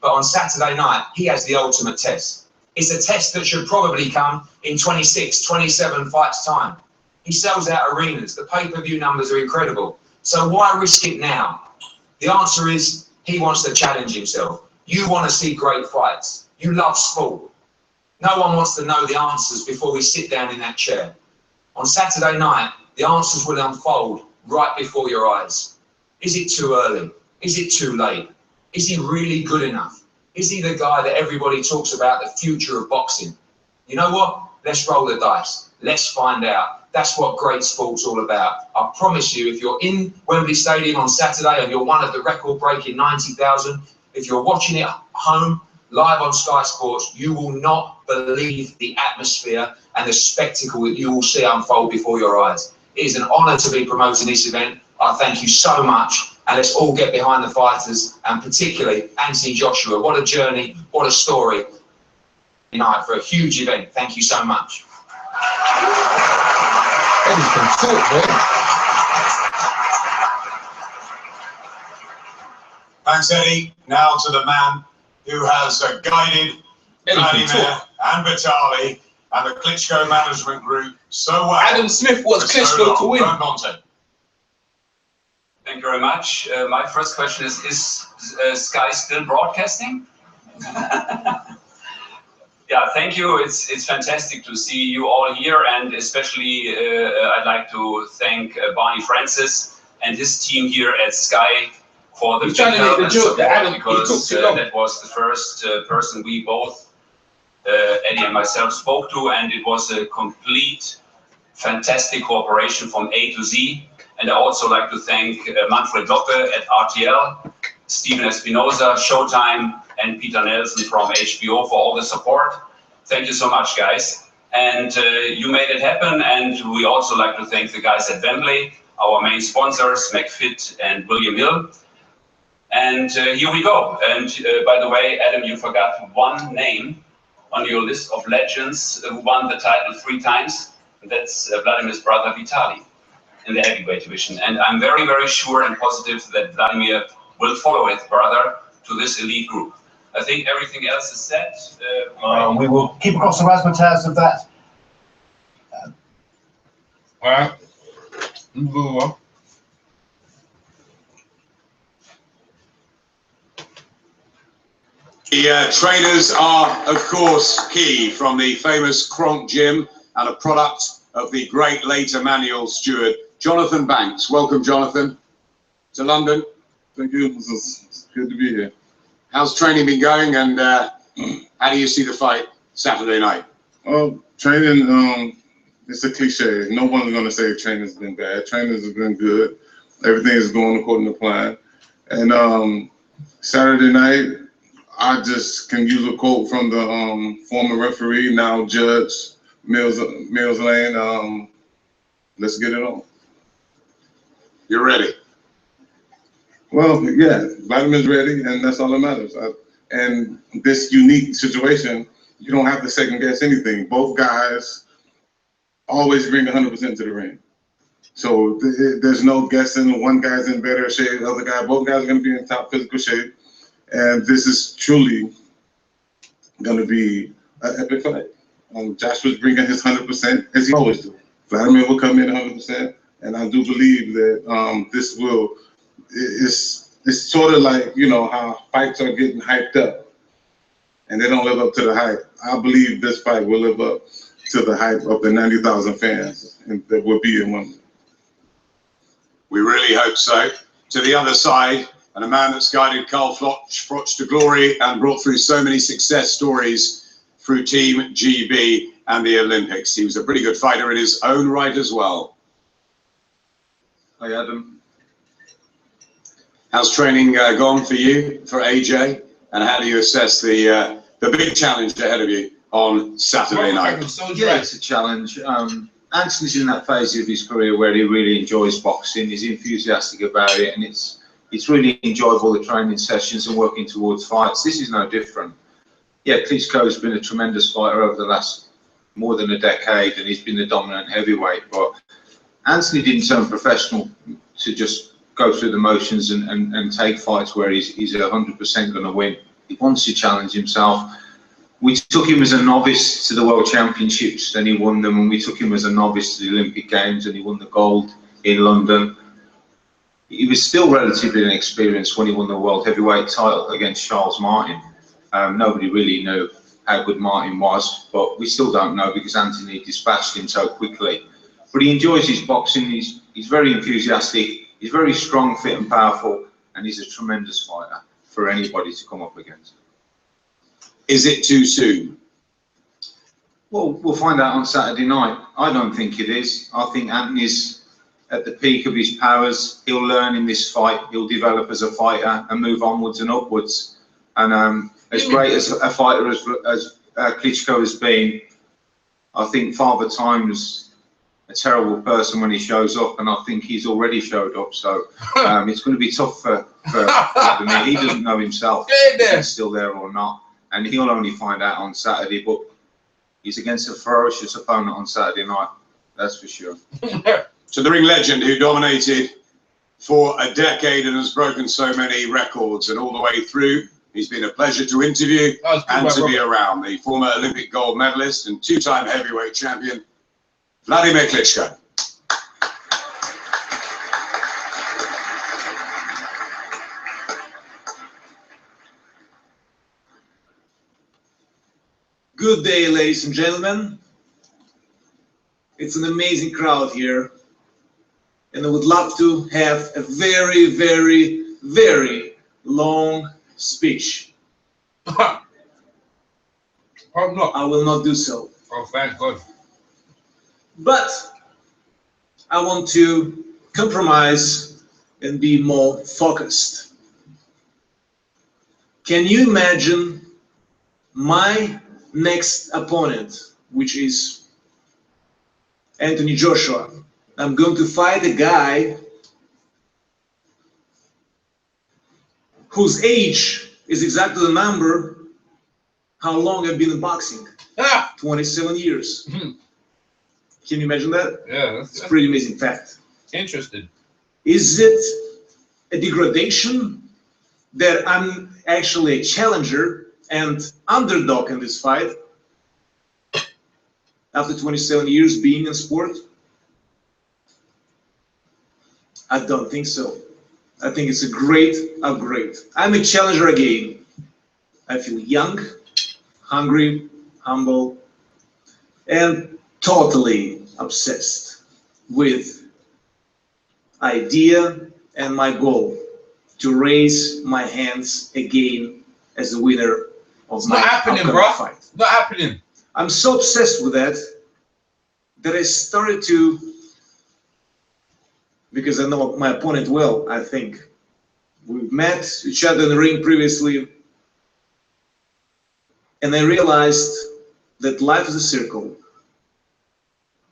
But on Saturday night, he has the ultimate test. It's a test that should probably come in 26, 27 fights time. He sells out arenas. The pay-per-view numbers are incredible. So why risk it now? The answer is he wants to challenge himself. You want to see great fights. You love sport. No one wants to know the answers before we sit down in that chair. On Saturday night, the answers will unfold right before your eyes. Is it too early? Is it too late? Is he really good enough? Is he the guy that everybody talks about, the future of boxing? You know what? Let's roll the dice. Let's find out. That's what great sport's all about. I promise you, if you're in Wembley Stadium on Saturday and you're one of the record-breaking 90,000, if you're watching it at home, live on Sky Sports, you will not believe the atmosphere and the spectacle that you will see unfold before your eyes. It is an honour to be promoting this event. I thank you so much, and let's all get behind the fighters, and particularly Anthony Joshua. What a journey, what a story tonight for a huge event. Thank you so much. Thanks, Eddie. Now to the man who has guided Wladimir and Vitaly and the Klitschko management group so well. Adam Smith wants Klitschko to win. Thank you very much. My first question is Sky still broadcasting? Yeah, thank you. It's fantastic to see you all here, and especially I'd like to thank Barney Francis and his team here at Sky for the big help and support, because that was the first person we both, Eddie and myself, spoke to, and it was a complete, fantastic cooperation from A to Z. And I also like to thank Manfred Loppe at RTL, Steven Espinosa, Showtime, and Peter Nelson from HBO for all the support. Thank you so much, guys. And you made it happen. And we also like to thank the guys at Wembley, our main sponsors, McFit and William Hill. And here we go. And by the way, Adam, you forgot one name on your list of legends who won the title 3 times. And that's Vladimir's brother, Vitaly, in the heavyweight division. And I'm very, very sure and positive that Wladimir will follow his brother to this elite group. I think everything else is set. We will keep across the razzmatazz of that. All right. Move on. The trainers are, of course, key, from the famous Kronk Gym and a product of the great late Emmanuel Stewart. Jonathan Banks, welcome, Jonathan, to London. Thank you. It's good to be here. How's training been going, and how do you see the fight Saturday night? Training, it's a cliche. No one's going to say training's been bad. Training's has been good. Everything is going according to plan. And Saturday night, I just can use a quote from the former referee, now Judge Mills Lane. Let's get it on. You're ready. Well, yeah, Vladimir's ready, and that's all that matters. And this unique situation, you don't have to second guess anything. Both guys always bring 100% to the ring. So there's no guessing. One guy's in better shape, the other guy. Both guys are going to be in top physical shape, and this is truly going to be an epic fight. Joshua's bringing his 100% as he always do. Wladimir will come in 100%, and I do believe that this will. It's sort of like, you know, how fights are getting hyped up, and they don't live up to the hype. I believe this fight will live up to the hype of the 90,000 fans that will be in Wimbledon. We really hope so. To the other side, and a man that's guided Carl Froch to glory and brought through so many success stories through Team GB and the Olympics. He was a pretty good fighter in his own right as well. Hi, Adam. How's training gone for you, for AJ? And how do you assess the big challenge ahead of you on Saturday night? Yeah, it's a challenge. Anthony's in that phase of his career where he really enjoys boxing. He's enthusiastic about it, and it's really enjoyable, the training sessions and working towards fights. This is no different. Yeah, Klitschko's been a tremendous fighter over the last more than a decade, and he's been the dominant heavyweight. But Anthony didn't turn professional to just go through the motions and take fights where he's 100% going to win. He wants to challenge himself. We took him as a novice to the World Championships, and he won them, and we took him as a novice to the Olympic Games, and he won the gold in London. He was still relatively inexperienced when he won the World Heavyweight title against Charles Martin. Nobody really knew how good Martin was, but we still don't know because Anthony dispatched him so quickly. But he enjoys his boxing. He's very enthusiastic. He's very strong, fit and powerful, and he's a tremendous fighter for anybody to come up against. Is it too soon? Well, we'll find out on Saturday night. I don't think it is. I think Anthony's at the peak of his powers. He'll learn in this fight. He'll develop as a fighter and move onwards and upwards. And as great as a fighter as Klitschko has been, I think Father Time's a terrible person when he shows up, and I think he's already showed up. So it's going to be tough for Wladimir. He doesn't know himself if he's still there or not. And he'll only find out on Saturday, but he's against a ferocious opponent on Saturday night, that's for sure. To the ring legend who dominated for a decade and has broken so many records, and all the way through, he's been a pleasure to interview and to be around. The former Olympic gold medalist and two-time heavyweight champion, Wladimir Klitschko. Good day, ladies and gentlemen. It's an amazing crowd here, and I would love to have a very, very, very long speech. I'm not. I will not do so. Oh, thank God. But I want to compromise and be more focused. Can you imagine my next opponent, which is Anthony Joshua? I'm going to fight a guy whose age is exactly the number how long I've been in boxing. 27 years. Can you imagine that? Yeah, it's a pretty amazing fact. Interesting. Is it a degradation that I'm actually a challenger and underdog in this fight after 27 years being in sport? I don't think so. I think it's a great upgrade. I'm a challenger again. I feel young, hungry, humble, and totally obsessed with idea and my goal to raise my hands again as the winner of my fight. Not happening. I'm so obsessed with that I started to, because I know my opponent well, I think. We've met each other in the ring previously, and I realized that life is a circle.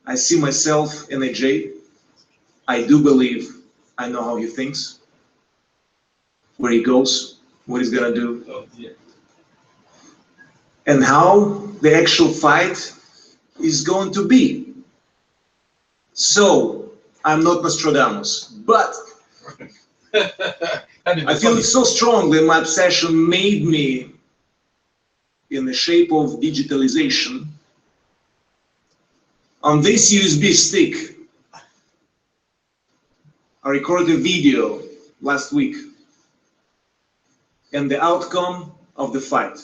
I see myself in AJ. I do believe I know how he thinks. where he goes, what he's gonna do, and how the actual fight is going to be. So, I'm not Nostradamus, but I feel it so strongly. My obsession made me in the shape of digitalization. On this USB stick, I recorded a video last week, and the outcome of the fight.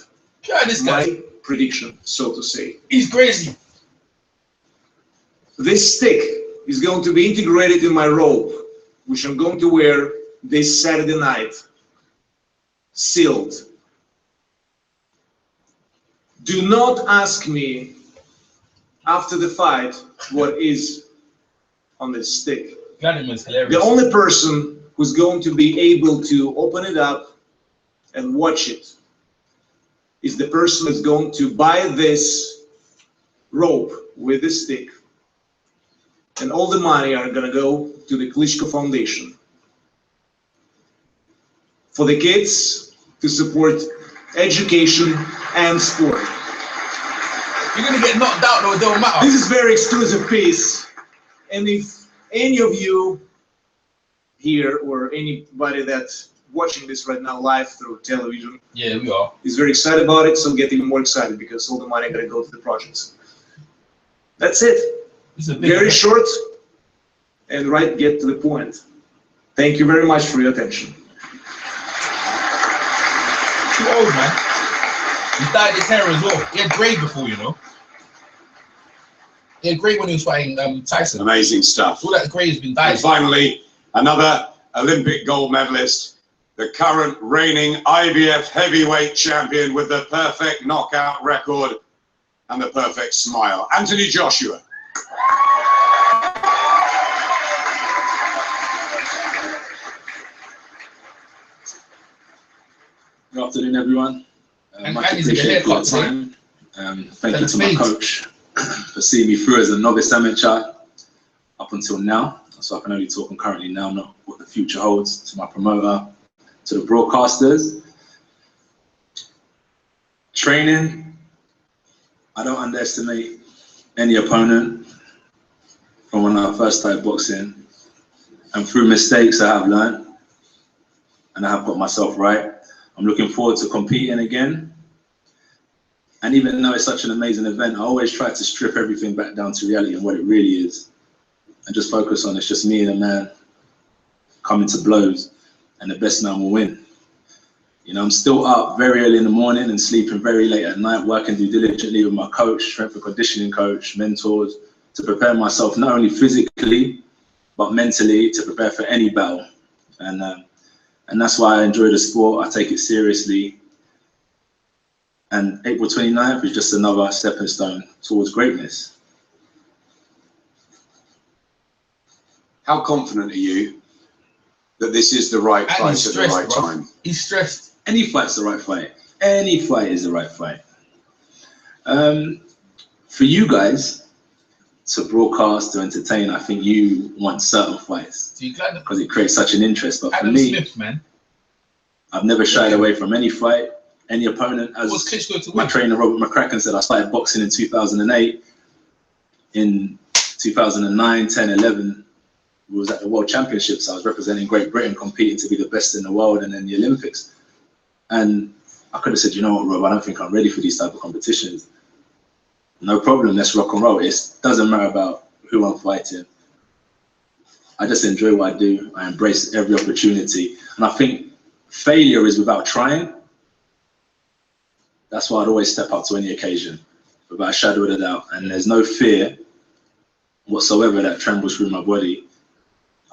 God, this guy. My prediction, so to say. He's crazy. This stick is going to be integrated in my robe, which I'm going to wear this Saturday night, sealed. Do not ask me after the fight what is on this stick. Vladimir's hilarious. The only person who's going to be able to open it up and watch it is the person that's going to buy this rope with this stick, and all the money are going to go to the Klitschko Foundation for the kids to support education and sport. You're going to get knocked out though, it don't matter. This is very exclusive piece, and if any of you here or anybody that's watching this right now live through television, yeah, we are, is very excited about it, so get even more excited because all the money are going to go to the projects. That's it. Very short and get to the point. Thank you very much for your attention. Too old, man. He dyed his hair as well. He had grey before, you know. He had grey when he was fighting Tyson. Amazing stuff. All that grey has been dyed. And finally, another Olympic gold medalist, the current reigning IBF heavyweight champion with the perfect knockout record and the perfect smile, Anthony Joshua. Good afternoon, everyone. Much appreciated for your time. Thank you to my coach for seeing me through as a novice amateur up until now. So I can only talk on currently now, not what the future holds. To my promoter, to the broadcasters. Training, I don't underestimate any opponent from when I first started boxing. And through mistakes I have learned and I have got myself right. I'm looking forward to competing again. And even though it's such an amazing event, I always try to strip everything back down to reality and what it really is. And just focus on it's just me and a man coming to blows, and the best man will win. You know, I'm still up very early in the morning and sleeping very late at night, working due diligently with my coach, strength and conditioning coach, mentors, to prepare myself not only physically, but mentally to prepare for any battle. And that's why I enjoy the sport. I take it seriously. And April 29th is just another stepping stone towards greatness. How confident are you that this is the right fight at the right time? He's stressed. Any fight's the right fight. Any fight is the right fight. For you guys to broadcast, to entertain, I think you want certain fights because it creates such an interest. But for me, Smith, man. I've never shied away from any fight, any opponent. As my trainer Robert McCracken said, I started boxing in 2008. In 2009, 10, 11, we was at the World Championships. I was representing Great Britain, competing to be the best in the world, and then the Olympics. And I could have said, you know what, Rob, I don't think I'm ready for these type of competitions. No problem, let's rock and roll. It doesn't matter about who I'm fighting. I just enjoy what I do. I embrace every opportunity. And I think failure is without trying. That's why I'd always step up to any occasion, without a shadow of a doubt. And there's no fear whatsoever that trembles through my body.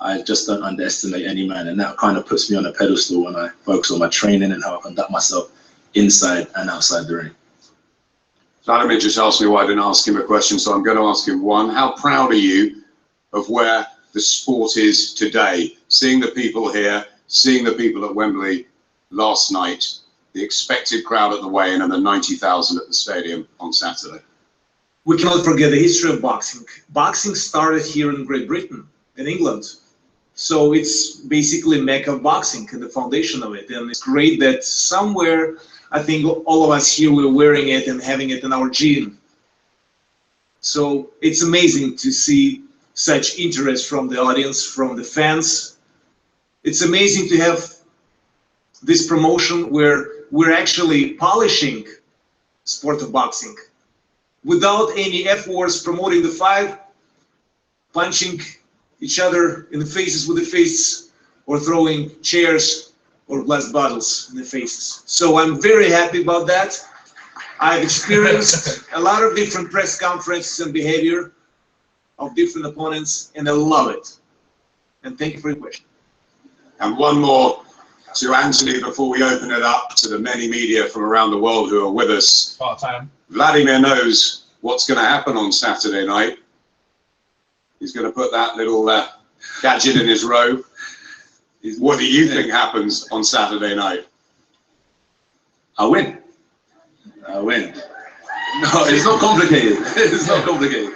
I just don't underestimate any man, and that kind of puts me on a pedestal when I focus on my training and how I conduct myself inside and outside the ring. Vladimir just asked me why I didn't ask him a question, so I'm going to ask him one. How proud are you of where the sport is today? Seeing the people here, seeing the people at Wembley last night, the expected crowd at the weigh-in and the 90,000 at the stadium on Saturday. We cannot forget the history of boxing. Boxing started here in Great Britain, in England. So it's basically mecca of boxing and the foundation of it. And it's great that somewhere, I think all of us here, we're wearing it and having it in our gym. So it's amazing to see such interest from the audience, from the fans. It's amazing to have this promotion where we're actually polishing sport of boxing without any efforts promoting the fight, punching each other in the faces with the fists, or throwing chairs or glass bottles in the faces. So I'm very happy about that. I've experienced a lot of different press conferences and behavior of different opponents, and I love it. And thank you for your question. And one more to Anthony before we open it up to the many media from around the world who are with us. Part-time. Wladimir knows what's going to happen on Saturday night. He's going to put that little gadget in his robe. What do you think happens on Saturday night? I win. I win. No, it's not complicated. It's not complicated.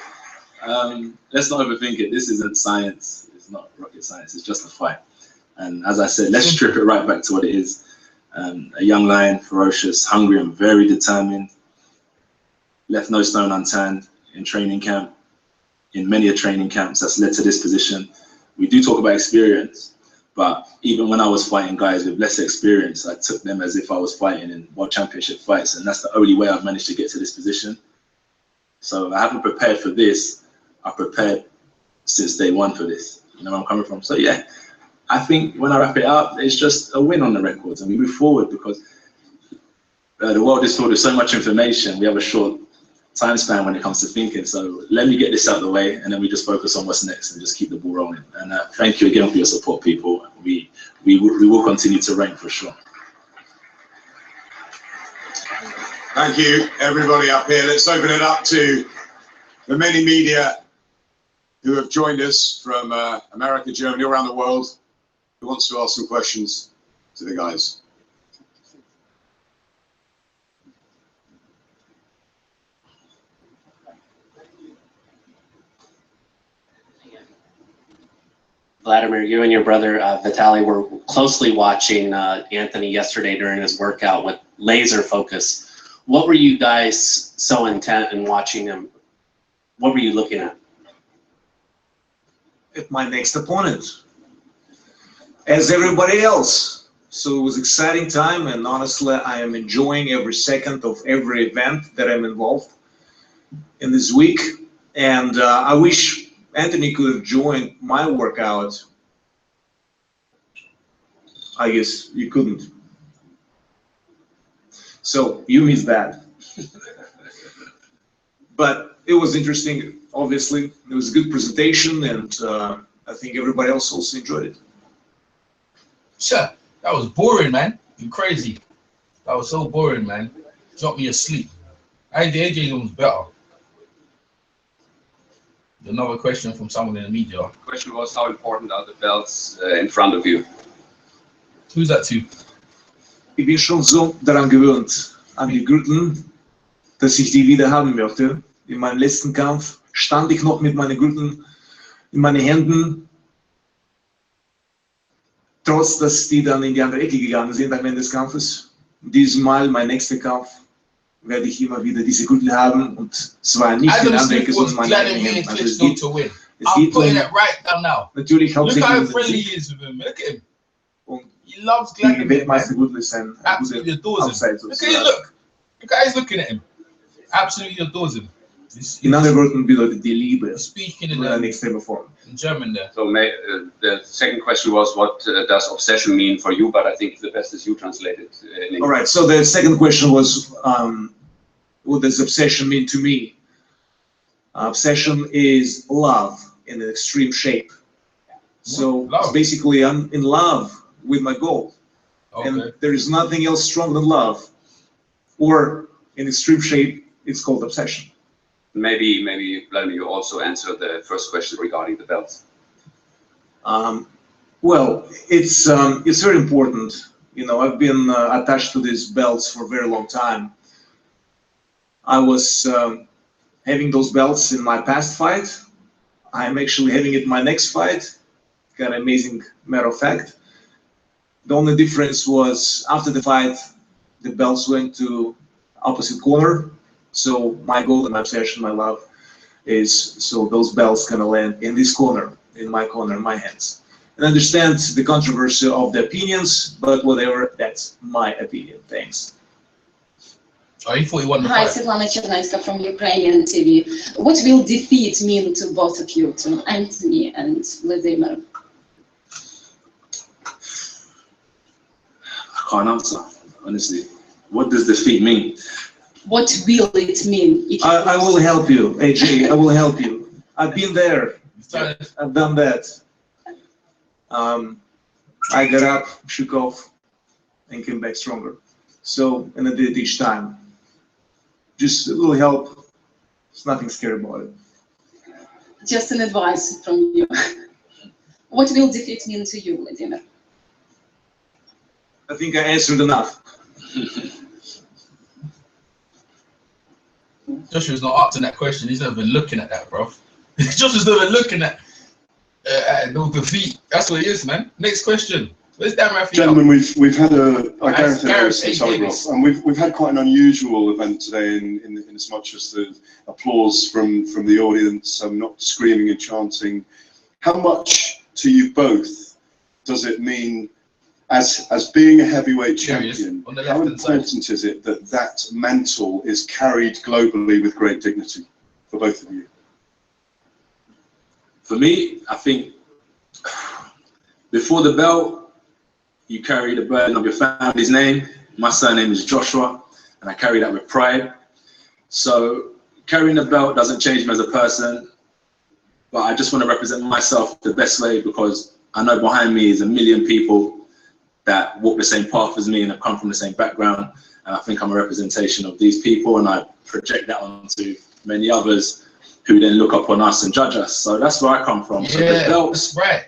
Let's not overthink it. This isn't science. It's not rocket science. It's just a fight. And as I said, let's strip it right back to what it is. A young lion, ferocious, hungry, and very determined. Left no stone unturned in training camp. In many a training camps that's led to this position. We do talk about experience, but even when I was fighting guys with less experience, I took them as if I was fighting in world championship fights, and that's the only way I've managed to get to this position. So I haven't prepared for this. I prepared since day one for this. You know where I'm coming from? So yeah, I think when I wrap it up, it's just a win on the records, and we move forward because the world is filled with so much information. We have a short time span when it comes to thinking. So let me get this out of the way, and then we just focus on what's next and just keep the ball rolling. And thank you again for your support, people. We will continue to reign for sure. Thank you, everybody up here. Let's open it up to the many media who have joined us from America, Germany, around the world. Who wants to ask some questions to the guys? Wladimir, you and your brother Vitaly were closely watching Anthony yesterday during his workout with laser focus. What were you guys so intent in watching him? What were you looking at? At my next opponent, as everybody else. So it was exciting time, and honestly, I am enjoying every second of every event that I'm involved in this week. And I wish Anthony could have joined my workout. I guess you couldn't. So you missed that. But it was interesting, obviously. It was a good presentation, and I think everybody else also enjoyed it. Sure, that was boring, man. You crazy. That was so boring, man. Dropped me asleep. I think the AJ was better. Another question from someone in the media. The question was, how important are the belts in front of you? Who's that to? Ich bin schon so daran gewöhnt, an die Gürtel, dass ich die wieder haben möchte. In meinem letzten Kampf stand ich noch mit meinen Gürteln in meinen Händen, trotz dass die dann in die andere Ecke gegangen sind am Ende des Kampfes. Dieses Mal, mein nächster Kampf, werde ich immer wieder diese Gürtel haben, und zwar nicht in der anderen Ecke, sondern meine eigenen Händen. Also es geht um, natürlich hauptsächlich um den Sieg. Und die Weltmeistergürtel ist ein Upside sozusagen. The guy's looking at him. Absolutely adores him. In anderen Worten bedeutet die Liebe. Speaking in German there. So the second question was, what does obsession mean for you? But I think the best is you translated in English. All right. So the second question was, what does obsession mean to me? Obsession is love in an extreme shape. So basically, I'm in love with my goal, and there is nothing else stronger than love. Or in extreme shape, it's called obsession. Maybe Wladimir, you also answer the first question regarding the belts. Well, it's very important. You know, I've been attached to these belts for a very long time. I was having those belts in my past fight. I'm actually having it in my next fight, kind of amazing matter of fact. The only difference was after the fight, the belts went to opposite corner. So my goal and my obsession, my love, is so those belts gonna land in this corner, in my hands. And I understand the controversy of the opinions, but whatever, that's my opinion. Thanks. Oh, you thought you won the Hi, fight. Svetlana Chernayska from Ukrainian TV. What will defeat mean to both of you, to Anthony and Wladimir? I can't answer, honestly. What does defeat mean? What will it mean? If I will help you, AJ. I will help you. I've been there. I've done that. I got up, shook off, and came back stronger. So, and I did it each time. Just a little help. There's nothing scary about it. Just an advice from you. What will defeat mean to you, Wladimir? I think I answered enough. Joshua's not answering that question. He's not even looking at that, bro. Joshua's not even looking at no defeat. That's what it is, man. Next question. Where's Dan Raphael? Gentlemen, we've had Gareth and we've had quite an unusual event today in as much as the applause from the audience, not screaming and chanting. How much to you both does it mean as being a heavyweight champion? How important is it that that mantle is carried globally with great dignity for both of you? For me, I think before the belt, you carry the burden of your family's name. My surname is Joshua, and I carry that with pride. So carrying the belt doesn't change me as a person, but I just want to represent myself the best way, because I know behind me is a million people that walk the same path as me and have come from the same background. And I think I'm a representation of these people, and I project that onto many others who then look up on us and judge us. So that's where I come from. So the belts, that's right.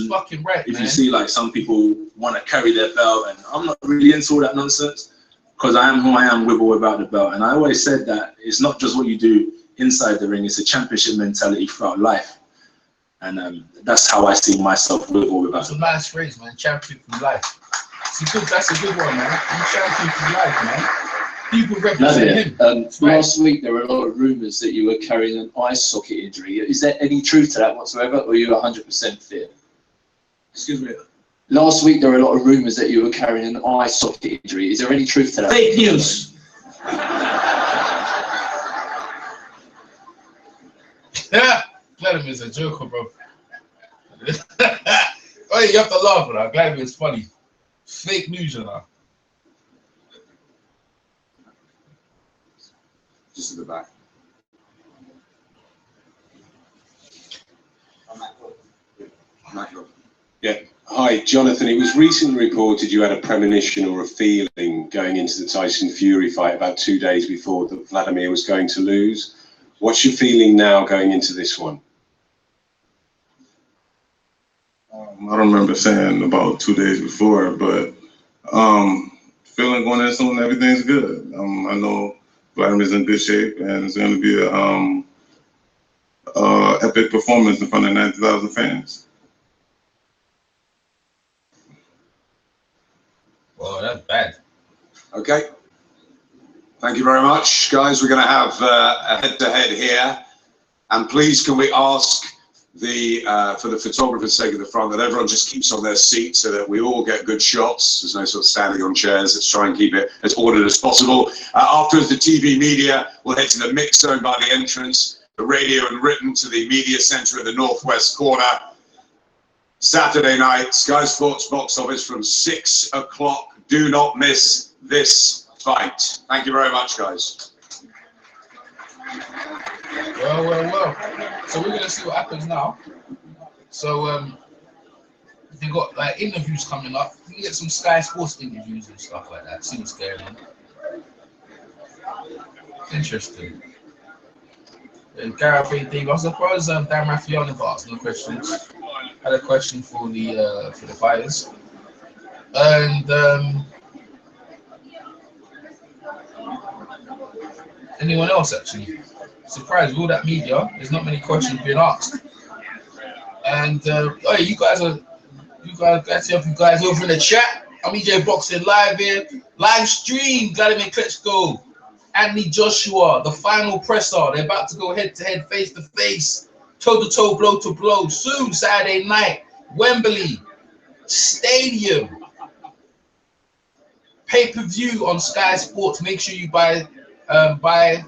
Fucking right, if man. you see like some people want to carry their belt, and I'm not really into all that nonsense, because I am who I am with or without the belt. And I always said that it's not just what you do inside the ring, it's a championship mentality throughout life. And that's how I see myself with or without. That's a nice phrase, man. Champion for life. That's a good one, man. I'm champion for life, man. People represent him. Last week there were a lot of rumours that you were carrying an eye socket injury. Is there any truth to that whatsoever, or are you 100% fit? Excuse me. Last week there were a lot of rumours that you were carrying an eye socket injury. Is there any truth to that? Fake news. Yeah, Vladimir's a joker, bro. Oh, you have to laugh at that. Vladimir's funny. Fake news, you know. Just at the back. Yeah. Hi, Jonathan. It was recently reported you had a premonition or a feeling going into the Tyson Fury fight about 2 days before that Wladimir was going to lose. What's your feeling now going into this one? I don't remember saying about 2 days before, but feeling going in soon, everything's good. I know Vladimir's in good shape, and it's going to be a epic performance in front of 90,000 fans. Well, that's bad. Okay. Thank you very much, guys. We're going to have a head-to-head here, and please can we ask for the photographer's sake of the front that everyone just keeps on their seats so that we all get good shots. There's no sort of standing on chairs. Let's try and keep it as ordered as possible. Afterwards, the TV media will head to the mix zone by the entrance, the radio and written to the media centre in the northwest corner. Saturday night, Sky Sports box office from 6 o'clock. Do not miss this fight. Thank you very much, guys. Well. So we're going to see what happens now. So they've got like interviews coming up. We can get some Sky Sports interviews and stuff like that. See what's going on. Interesting. Gareth A. I suppose Dan Raphael never asked no questions. Had a question for the fighters. And anyone else actually? Surprised with all that media, there's not many questions being asked. And hey, you guys, glad to have you guys over in the chat. I'm EJ Boxing live here, live stream. Wladimir Klitschko, Anthony Joshua, the final presser. They're about to go head to head, face to face, toe to toe, blow to blow. Soon, Saturday night, Wembley Stadium. Pay-per-view on Sky Sports. Make sure you buy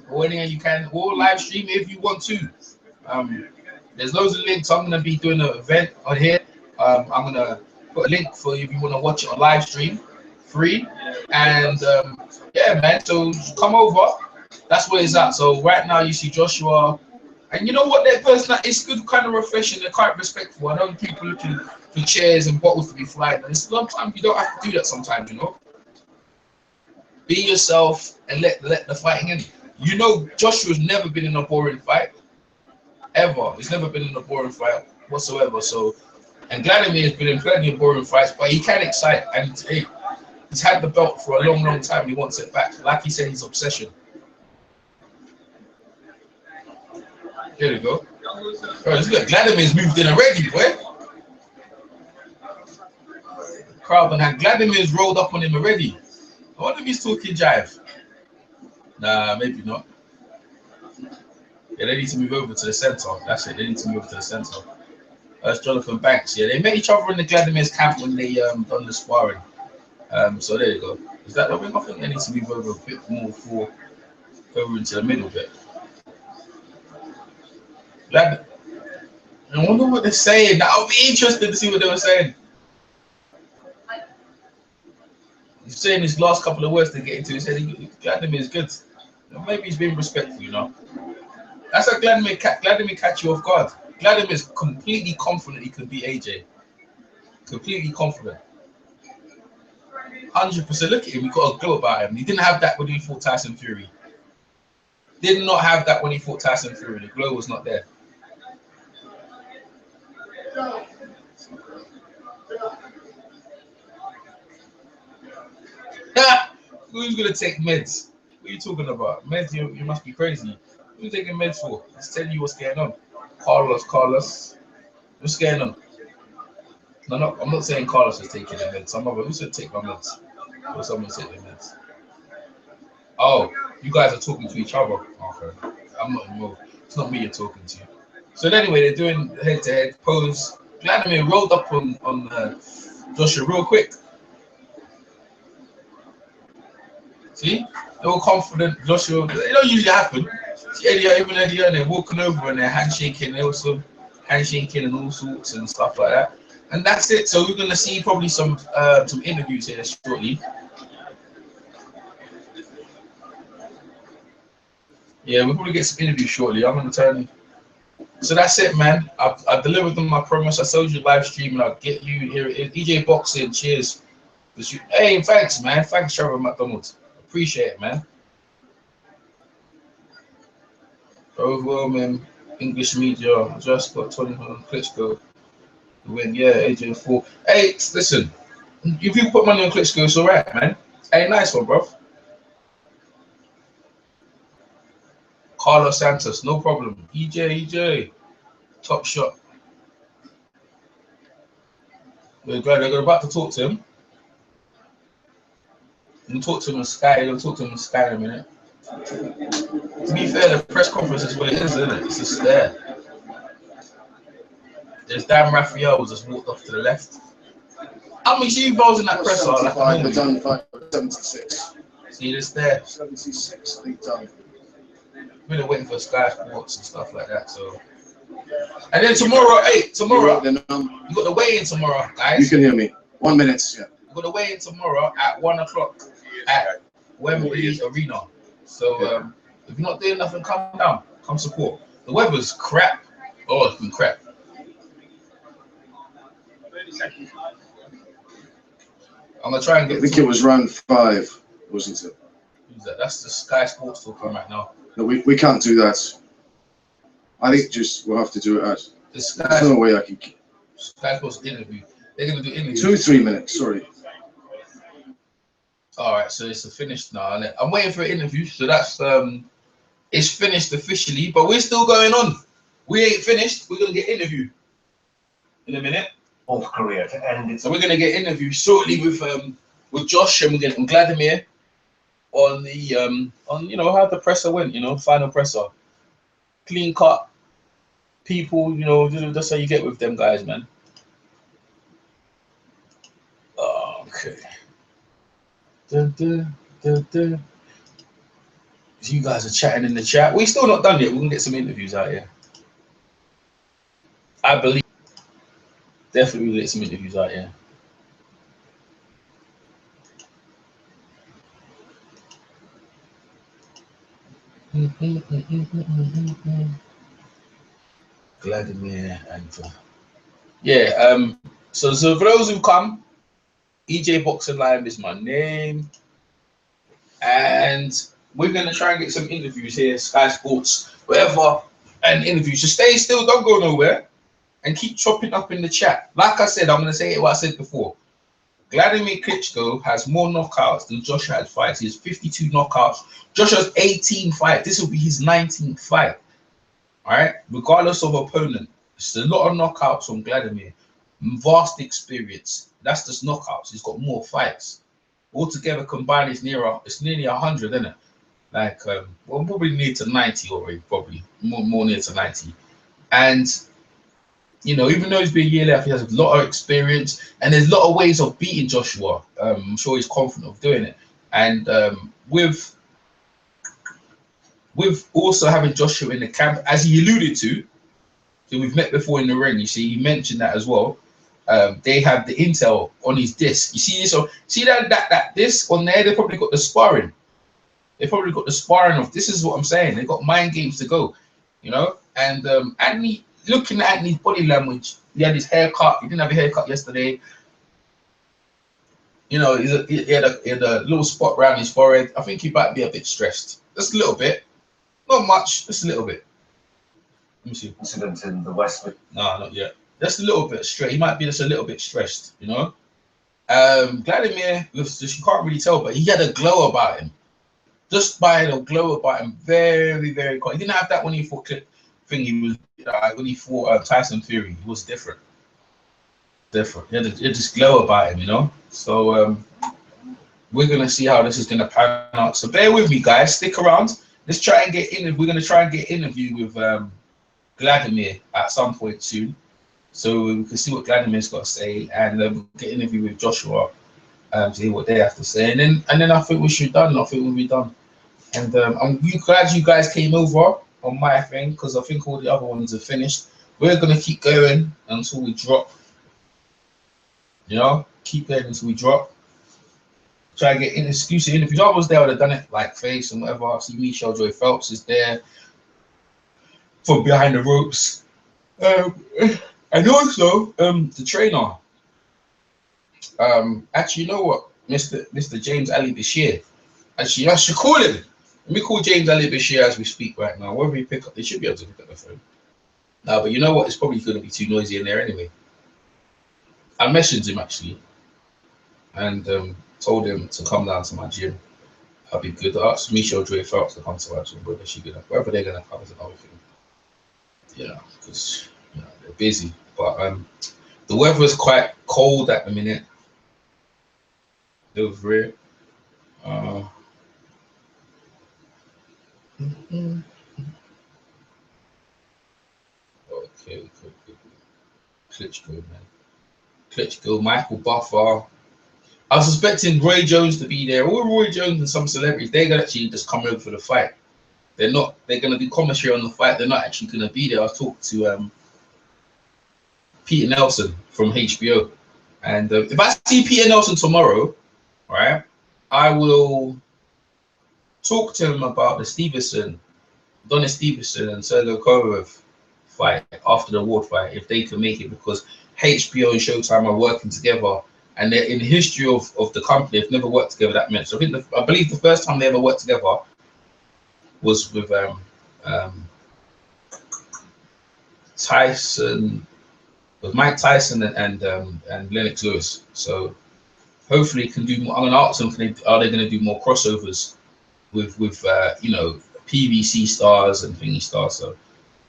or anything you can, or live stream if you want to. There's loads of links. I'm gonna be doing an event on here. I'm gonna put a link for you if you want to watch it on live stream, free. And yeah, man. So come over. That's where it's at. So right now you see Joshua, and you know what? Their person, it's good, kind of refreshing. They're quite respectful. I know people looking for chairs and bottles to be flying. And sometimes you don't have to do that. Sometimes, you know. Be yourself and let the fighting in. You know, Joshua's never been in a boring fight, ever. He's never been in a boring fight whatsoever. So, and Wladimir has been in plenty of boring fights, but he can excite. And hey, he's had the belt for a long, long time. He wants it back. Like he said, his obsession. There we go. Bro, look, Vladimir's moved in already, boy. Crowd and Vladimir's rolled up on him already. I wonder if he's talking jive. Nah, maybe not. Yeah, they need to move over to the center. That's it. They need to move to the center. That's Jonathan Banks. Yeah, they met each other in the Vladimir's camp when they done the sparring. So there you go. Is that the ring? I think they need to move over a bit more for over into the middle bit. I wonder what they're saying. I'll be interested to see what they were saying. He's saying his last couple of words to get into. He said Wladimir is good. Maybe he's being respectful, you know. That's how Wladimir catch you off guard. Wladimir is completely confident he could beat AJ. Completely confident. 100%. Look at him. He got a glow about him. He didn't have that when he fought Tyson Fury. Did not have that when he fought Tyson Fury. The glow was not there. Who's gonna take meds? What are you talking about? Meds? You must be crazy. What are you taking meds for? Let's tell you what's going on. Carlos. What's going on? No, I'm not saying Carlos is taking the meds. Some of them should take my meds. Or someone take the meds. Oh, you guys are talking to each other. Okay. I'm not involved. It's not me you're talking to. So anyway, they're doing head-to-head pose. Wladimir rolled up on Joshua real quick. See? They were confident. Joshua, it don't usually happen. See Eddie and they're walking over and they're handshaking. They're also handshaking and all sorts and stuff like that. And that's it. So we're gonna see probably some interviews here shortly. Yeah, we'll probably get some interviews shortly. I'm gonna turn. So that's it, man. I've delivered them my promise. I told you live stream and I'll get you here. EJ Boxing, cheers. Hey, thanks, man. Thanks, Trevor McDonald. Appreciate it, man. Overwhelming English media. Just got 20 on Klitschko to win. Yeah, AJ 4. Hey, listen. If you put money on Klitschko, it's alright, man. Hey, nice one, bro. Carlos Santos, no problem. EJ, top shot. They're about to talk to him. We'll talk to him in Sky. We'll talk to him in Sky in a minute. To be fair, the press conference is what it is, isn't it? It's just there. There's Dan Raphael who just walked off to the left. How many she involved in that press? 75, they're done 76. See this there? 76, they've done. We've been waiting for Sky Sports and stuff like that. So, and then tomorrow, you got the weigh-in tomorrow, guys. You can hear me. 1 minute, yeah. You got the weigh-in tomorrow at 1 o'clock at Wembley Arena. So if you're not doing nothing, come down, come support. The weather's crap. Oh, it's been crap. 30 seconds. I'm gonna try and get. I think it was round 5, wasn't it? Who's that? That's the Sky Sports talking right now. No, we can't do that. I think just we'll have to do it at. There's no way I can. Sky Sports interview. They're gonna do interviews. 2-3 minutes. Sorry. All right, so it's finished now. I'm waiting for an interview, so that's it's finished officially, but we're still going on. We ain't finished. We're gonna get interviewed. in a minute. Fourth career to end it. So we're gonna get interviews shortly with Josh and we're getting Wladimir on the on how the presser went, final presser. Clean cut people, that's how you get with them guys, man. Okay. You guys are chatting in the chat. We're still not done yet. We can get some interviews out here. I believe definitely we'll get some interviews out here. Wladimir and so for those who come, EJ Boxing Live is my name, and we're gonna try and get some interviews here, Sky Sports, whatever, and interviews. Just stay still, don't go nowhere, and keep chopping up in the chat. Like I said, I'm gonna say what I said before. Wladimir Klitschko has more knockouts than Joshua had fights. He has 52 knockouts. Joshua's 18 fights. This will be his 19th fight. All right, regardless of opponent, it's a lot of knockouts from Wladimir. Vast experience. That's just knockouts. He's got more fights. Altogether combined, it's nearly 100, isn't it? Like, well, probably near to 90 already. Probably more near to 90. And even though he's been a year left, he has a lot of experience, and there's a lot of ways of beating Joshua. I'm sure he's confident of doing it. And with also having Joshua in the camp, as he alluded to, so we've met before in the ring. You see, he mentioned that as well. They have the intel on his disc. You see this? So see that disc on there? They probably got the sparring. They probably got the sparring of. This is what I'm saying. They got mind games to go, And Anthony, looking at Anthony's body language, he had his haircut. He didn't have a haircut yesterday. He had a little spot around his forehead. I think he might be a bit stressed. Just a little bit. Not much, just a little bit. Let me see. Incident in the West. No, not yet. Just a little bit stressed. He might be just a little bit stressed, Wladimir, you can't really tell, but he had a glow about him. Just by the glow about him, very, very cool. He didn't have that when he fought when he fought Tyson Fury. He was different. He had this glow about him, So we're gonna see how this is gonna pan out. So bear with me, guys. Stick around. Let's try and get in. We're gonna try and get an interview with Wladimir at some point soon, so we can see what Vladimir's got to say, and we'll get an interview with Joshua to hear what they have to say, and then I think we should done. I think we'll be done. And I'm glad you guys came over on my thing, because I think all the other ones are finished. We're gonna keep going until we drop. Keep going until we drop. Try and get in exclusive interviews. I was there, I would have done it like face and whatever. I see Michelle Joy Phelps is there from behind the ropes. And also the trainer. Actually, you know what? Mr. James Ali Bashir. Actually, I should call him. Let me call James Ali Bashir as we speak right now. Whether he pick up, they should be able to pick up the phone. No, but you know what? It's probably going to be too noisy in there anyway. I messaged him actually, and told him to come down to my gym. That'd be good. I asked Michelle Joy Phelps to come to our gym, whether they're gonna come is another thing. Because they're busy. But the weather is quite cold at the minute. Over here. Okay, good. Klitschko, man. Klitschko, Michael Buffer. I was suspecting Roy Jones to be there. All Roy Jones and some celebrities, they're gonna actually just come over for the fight. They're gonna do commentary on the fight. They're not actually gonna be there. I was talking to Peter Nelson from HBO, and if I see Peter Nelson tomorrow, right, I will talk to him about the Adonis Stevenson and Sergey Kovalev fight after the award fight, if they can make it, because HBO and Showtime are working together, and they're in the history of the company, they've never worked together that much. So I believe the first time they ever worked together was with Tyson, with Mike Tyson and Lennox Lewis. So hopefully can do more. I'm gonna ask them, are they gonna do more crossovers with PVC stars and thingy stars? So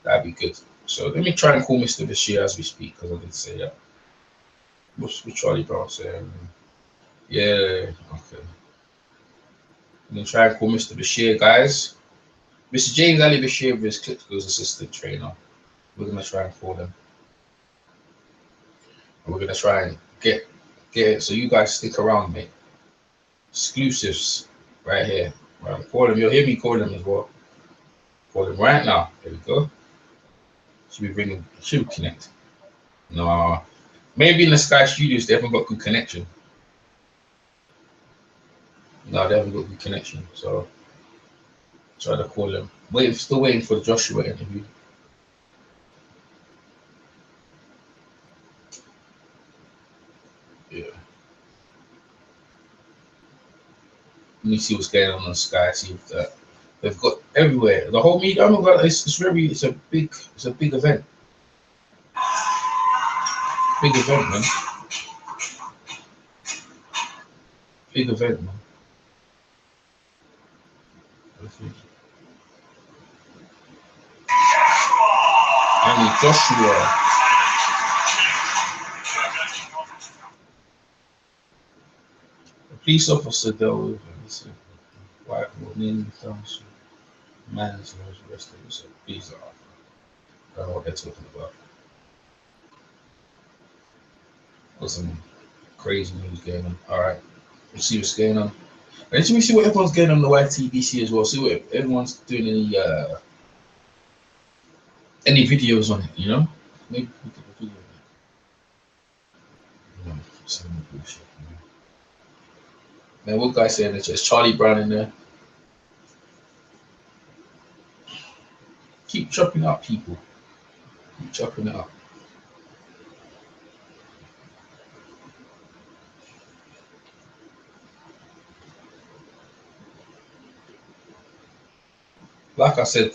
that'd be good. So let me try and call Mr. Bashir as we speak, because I did say that. What's Charlie Brown saying? Yeah, okay. I'm gonna try and call Mr. Bashir, guys. Mr. James Ali Bashir is Klitschko's assistant trainer. We're gonna try and call him. And we're gonna try and get it. So you guys stick around, mate. Exclusives right here. Right, call him. You'll hear me call him as well. Call him right now. There we go. Should connect. No, maybe in the Sky Studios they haven't got good connection. No, they haven't got good connection. So try to call him. Still waiting for the Joshua interview. Yeah. Let me see what's going on Sky. See if they've got everywhere. The whole media. Oh my God, it's a big event. Big event, man. Big event, man. And Joshua. A police officer dealt with him. White woman, man was arrested. So please, I don't know what they're talking about. Got some crazy news going on. All right, let's see what's going on. Let me see what everyone's getting on the YTBC as well. See what everyone's doing any videos on it, you know? Maybe we could do some bullshit. Man, what guy saying it's just Charlie Brown in there? Keep chopping up, people. Keep chopping it up. Like I said,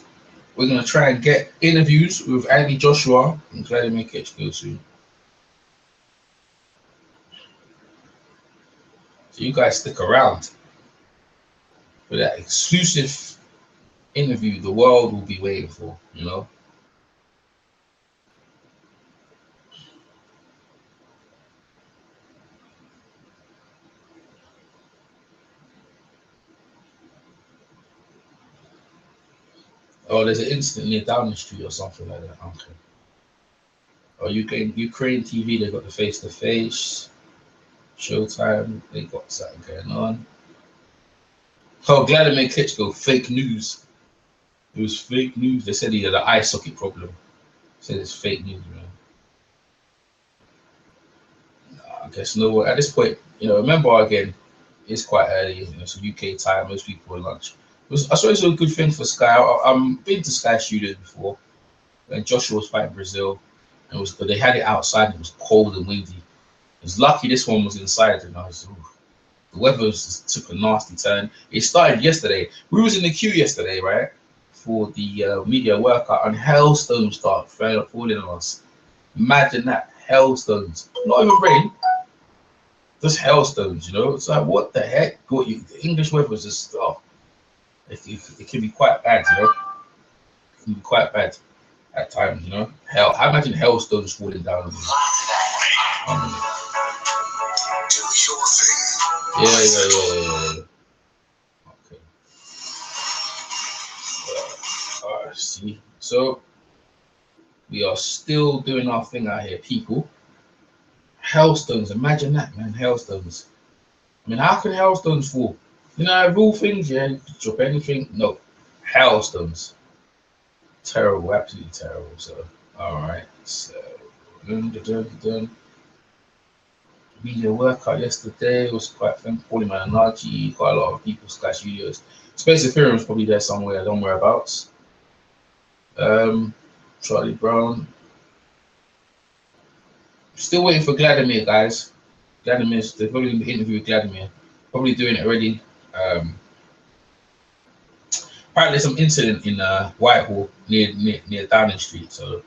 we're going to try and get interviews with Andy Joshua and Wladimir Klitschko soon. So you guys stick around for that exclusive interview the world will be waiting for, you know? Oh, there's an incident near Downing Street or something like that. Okay. Oh, Ukraine TV, they got the face-to-face. Showtime, they got something going on. Oh, Wladimir Klitschko, fake news. It was fake news. They said he had an eye socket problem. Said it's fake news, man. I guess no. At this point, you know, remember again, it's quite early. You know, it's UK time. Most people are lunch. I suppose it was a good thing for Sky. I've been to Sky Studios before, and Joshua was fighting Brazil, and they had it outside. And it was cold and windy. It was lucky this one was inside, and I was. Ooh. The weather took a nasty turn. It started yesterday. We was in the queue yesterday, right, for the media workout, and hailstones started falling on us. Imagine that, hailstones. Not even rain, just hailstones. You know, it's like what the heck? The English weather is just it can be quite bad. You know, it can be quite bad at times. You know, I imagine hailstones falling down on me. Yeah. Okay. Alright, see. So we are still doing our thing out here, people. Hailstones, imagine that, man. Hailstones. I mean, how can hailstones fall? You know, real things, yeah, drop anything. No. Hailstones. Terrible, absolutely terrible. So, alright. So done. Media workout yesterday was quite fun. Paulie Mananaji, quite a lot of people, Sky Studios. Space Ethereum was probably there somewhere, I don't know whereabouts. Charlie Brown. Still waiting for Wladimir, guys. They're probably in the interview with Wladimir. Probably doing it already. Apparently there's some incident in Whitehall near Downing Street, so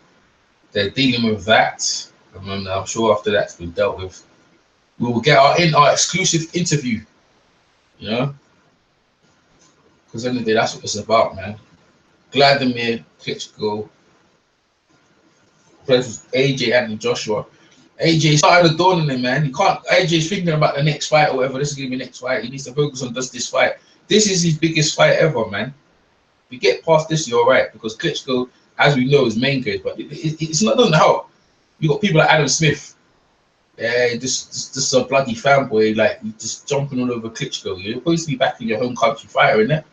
they're dealing with that. And I'm sure after that's been dealt with, we will get our exclusive interview, you know, because end of the day, that's what it's about, man. Wladimir Klitschko versus AJ and Joshua. AJ started adorning him, man. He can't. AJ's thinking about the next fight or whatever. This is gonna be the next fight. He needs to focus on just this fight. This is his biggest fight ever, man. If you get past this, you're right, because Klitschko, as we know, is main case, but it's not, doesn't help. You got people like Adam Smith. Yeah, just a bloody fanboy, like just jumping all over Klitschko. You're supposed to be back in your home country fighter, innit?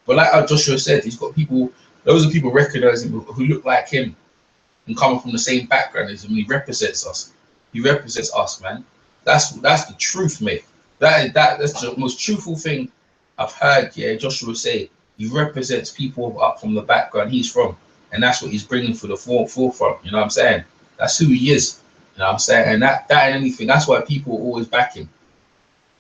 But like how Joshua said, he's got people. Those are people recognizing who look like him and coming from the same background as him. He represents us. He represents us, man. That's the truth, mate. That's the most truthful thing I've heard. Yeah, Joshua say he represents people up from the background he's from, and that's what he's bringing for the forefront. You know what I'm saying? That's who he is. You know what I'm saying? And that and anything. That's why people always back him.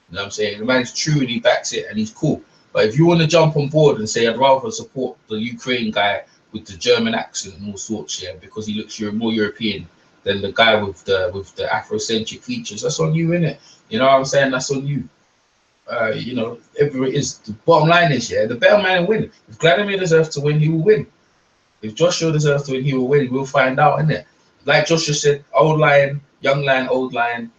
You know what I'm saying? The man's true and he backs it, and he's cool. But if you want to jump on board and say I'd rather support the Ukraine guy with the German accent and all sorts, yeah, because he looks more European than the guy with the Afrocentric features, that's on you, innit? You know what I'm saying? That's on you. You know, everywhere it is. The bottom line is, yeah, the better man will win. If Wladimir deserves to win, he will win. If Joshua deserves to win, he will win. We'll find out, innit? Like Joshua said, old lion, young lion, old lion.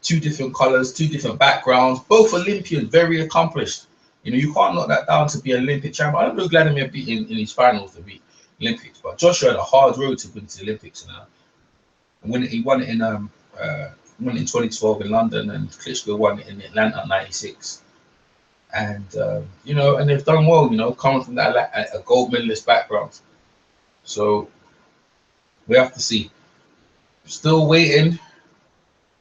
2 different colors, 2 different backgrounds, both Olympians, very accomplished. You know, you can't knock that down to be an Olympic champion. I don't know Wladimir beat in his finals to beat Olympics, but Joshua had a hard road to win to the Olympics now. And he won it in 2012 in London, and Klitschko won it in Atlanta '96. And you know, and they've done well. You know, coming from that a gold medalist background. So we have to see. Still waiting.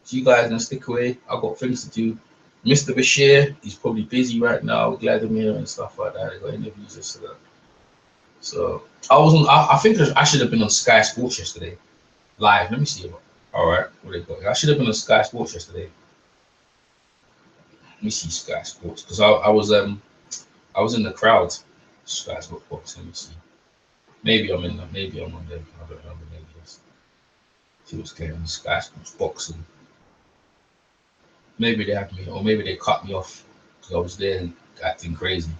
So you guys gonna stick away. I've got things to do. Mr. Bashir, he's probably busy right now with Wladimir and stuff like that. I got interviews and stuff. So I think I should have been on Sky Sports yesterday, live. Let me see. All right, what they got? I should have been on Sky Sports yesterday. Let me see Sky Sports, because I was in the crowd. Sky Sports box. Let me see. Maybe I'm on there. I don't remember. Maybe yes. See what's going on Sky Sports boxing. Maybe they had me, or maybe they cut me off because I was there and acting crazy.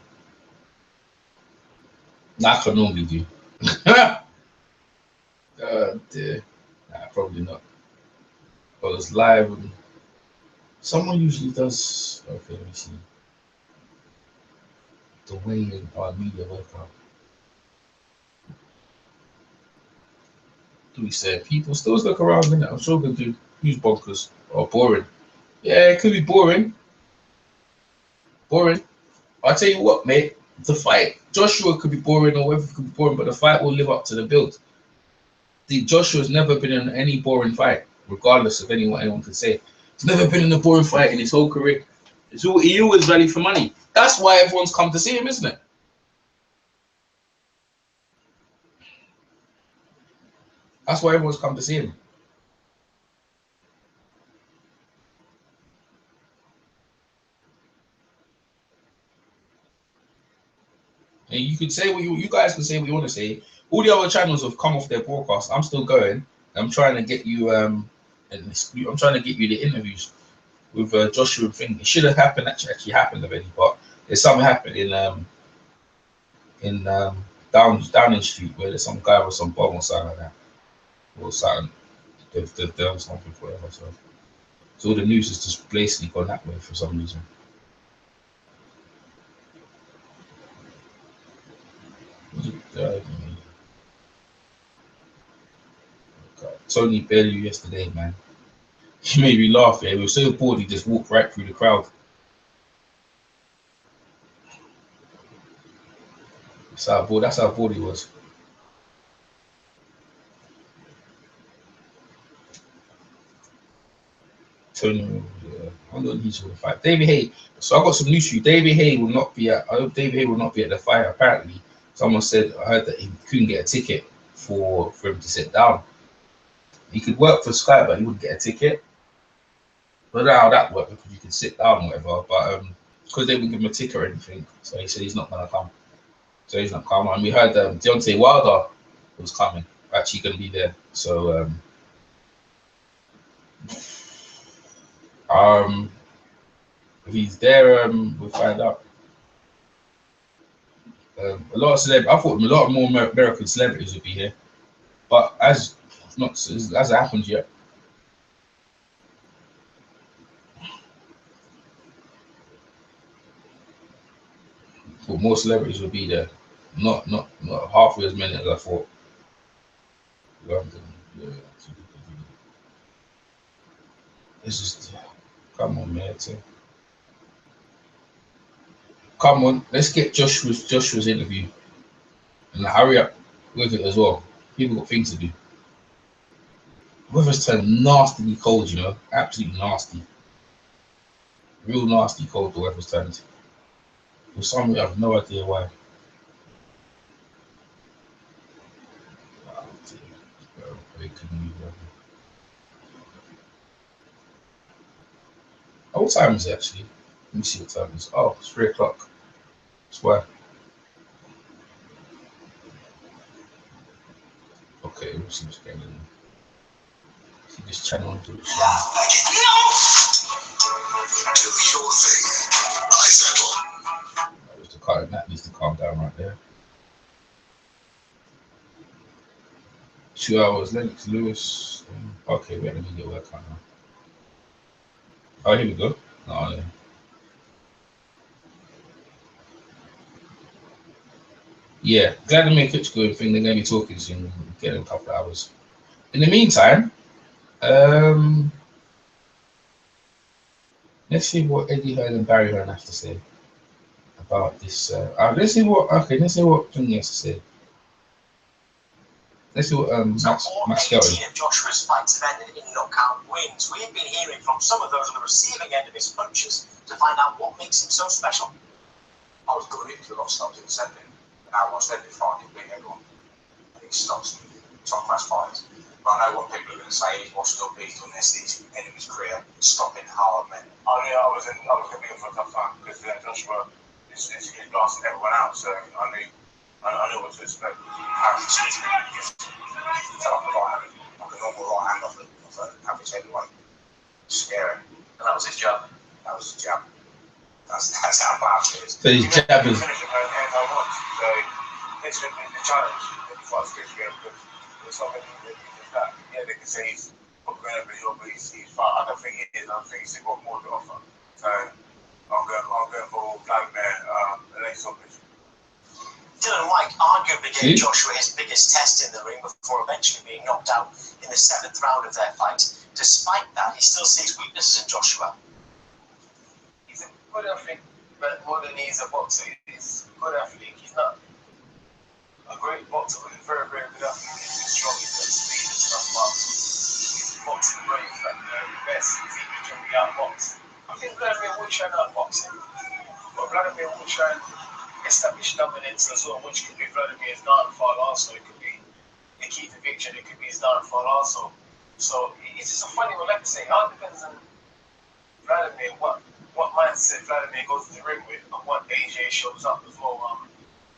Like I normally do. Dear. Nah, probably not. I was live. And someone usually does. Okay, let me see. The way in our media workout. We said people still look around, innit? I'm sure they do. Who's bonkers or boring? Yeah, it could be boring. Boring. I'll tell you what, mate. The fight, Joshua could be boring or whatever could be boring, but the fight will live up to the build. Joshua's never been in any boring fight, regardless of anyone could say. He's never been in a boring fight in his whole career. He always value for money. That's why everyone's come to see him, isn't it? That's why everyone's come to see him. And you could say what you guys can say what you want to say. All the other channels have come off their broadcast. I'm still going. I'm trying to get you I'm trying to get you the interviews with Joshua and thing. It should have happened. Actually happened already, but there's something happened in Downing Street where there's some guy with some bomb or something like that, or something. They've done something for whatever. So all the news is just basically gone that way for some reason. Tony Bellew yesterday, man. He made me laugh. Yeah, he was so bored he just walked right through the crowd. That's how bored he was. Tony, I don't know he's going to fight. David Haye. So I got some news for you. David Haye will not be at. I hope David Haye will not be at the fight. Apparently, someone said I heard that he couldn't get a ticket for him to sit down. He could work for Sky, but he wouldn't get a ticket. I don't know how that worked, because you could sit down or whatever. But because they wouldn't give him a ticket or anything, so he said he's not gonna come. So he's not coming. And we heard Deontay Wilder was coming, actually gonna be there. So if he's there, we'll find out. A lot of celebrities. I thought a lot more American celebrities would be here, But as it happens yet. But more celebrities will be there. Not halfway as many as I thought. London, yeah. It's just, come on, man. Come on, let's get Joshua's interview. And hurry up with it as well. People got things to do. Weather's turned nastily cold, you know. Absolutely nasty. Real nasty cold the weather's turned. For some reason, I have no idea why. Oh, what time is it actually? Let me see what time it is. Oh, it's 3 o'clock. That's why. Okay, we'll see what's going on. See this channel. Do it. That needs to calm down right there. 2 hours, Lennox Lewis. Okay, wait, let me get work on now. Oh, here we go. Oh, yeah. Yeah, Vladimir Klitschko thing, they're going to be talking soon. We'll get in a couple of hours. In the meantime, let's see what Eddie Hearn and Barry Hearn have to say about this. Let's see what Thingy has to say. Let's see what Max Skelton. Joshua's fights have ended in knockout wins. We have been hearing from some of those on the receiving end of his punches to find out what makes him so special. I was going into a lot of stops in descending. I watched every fight he's beat everyone. And he stops top class fighters. But I know what people are going to say. He's washed up, he's done this, he's ended his career stopping hard men. I knew I was going to be in for a tough time because Joshua is blasting everyone out. So I knew what to expect. Just fell off the right hand, like a normal right hand off the average heavyweight. Scary. And that was his jab. That was his jab. That's how bad it is. So his jab is. So it's the challenge. The fight's good to get good. It's not going to be that. Yeah, they can say he's probably going to be up, but he's fine. I don't think he is. I don't think he's got more to offer. So I'm going for Vladimir Klitschko. Dylan White arguably gave Joshua his biggest test in the ring before eventually being knocked out in the 7th round of their fight. Despite that, he still sees weaknesses in Joshua. He's a good athlete, but more than he's a boxer, he's a good athlete. He's not a great boxer, but he's a very, very good athlete. He's strong, he's got speed and stuff, but his boxing brain is like the best. He can be outboxed. I think Vladimir will try to outbox him, but Vladimir will try and establish dominance as well, which could be Vladimir's downfall also. It could be the key to victory, it could be his downfall also. So it's just a funny one, like I say, it all depends on Vladimir, what mindset Vladimir goes to the ring with, and what AJ shows up as well.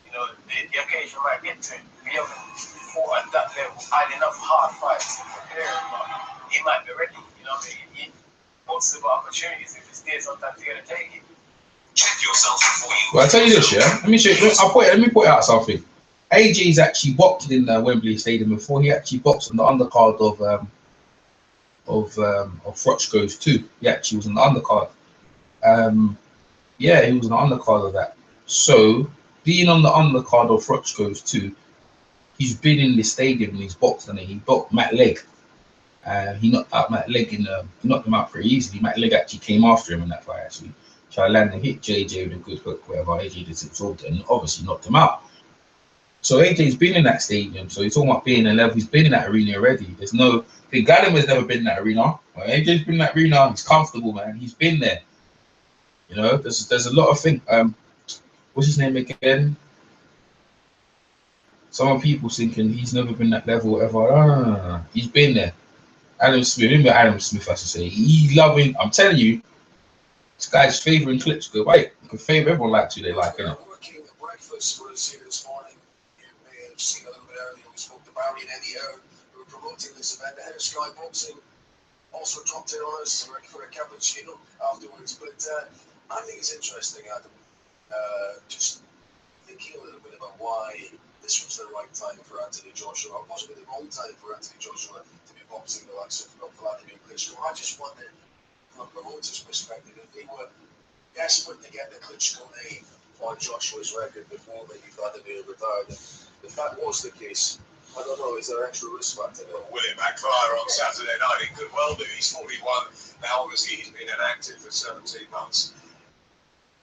You know, the occasion might get to him. If he hasn't fought at that level, had enough hard fights to prepare him, but he might be ready. You know what I mean? He wants the opportunities. If it's there, sometimes you gotta take it. Check yourself before you. Well, I'll tell you this, yeah. Let me point out something. AJ's actually boxed in Wembley Stadium before. He actually boxed on the undercard of Frochko's too. He actually was on the undercard. Yeah, he was on the undercard of that. So being on the undercard of Frochko's too, he's been in the stadium and he's boxed on it. He boxed Matt Legg. He knocked out Matt Legg he knocked him out pretty easily. Matt Legg actually came after him in that fight actually. Tried to land and hit JJ with a good hook, whatever. AJ just absorbed it and obviously knocked him out. So AJ's been in that stadium. So he's talking about being in level. He's been in that arena already. There's no. Vladimir's never been in that arena. Well, AJ's been in that arena. He's comfortable, man. He's been there. You know, there's a lot of things. What's his name again? Some people thinking he's never been that level ever. He's been there. Adam Smith. Remember Adam Smith has to say he's loving. I'm telling you. This guy's favouring Klitschko. Wait, you can favour everyone like who they like, innit? Working at breakfast with us here this morning. You may have seen a little bit earlier. We spoke to Barry and Eddie Hearn, who were promoting this event. The head of Sky Boxing also dropped in on us for a cappuccino afterwards. But I think it's interesting, Adam. Just thinking a little bit about why this this was the right time for Anthony Joshua, or possibly the wrong time for Anthony Joshua to be boxing the likes of Wladimir Klitschko. I just wondered, from a promoter's perspective, if they were desperate to get the Klitschko name on Joshua's record before maybe Wladimir retired. If that was the case, I don't know, is there extra risk factor there? Will it backfire on Saturday night? It could well do. He's 41. Now, obviously, he's been inactive for 17 months.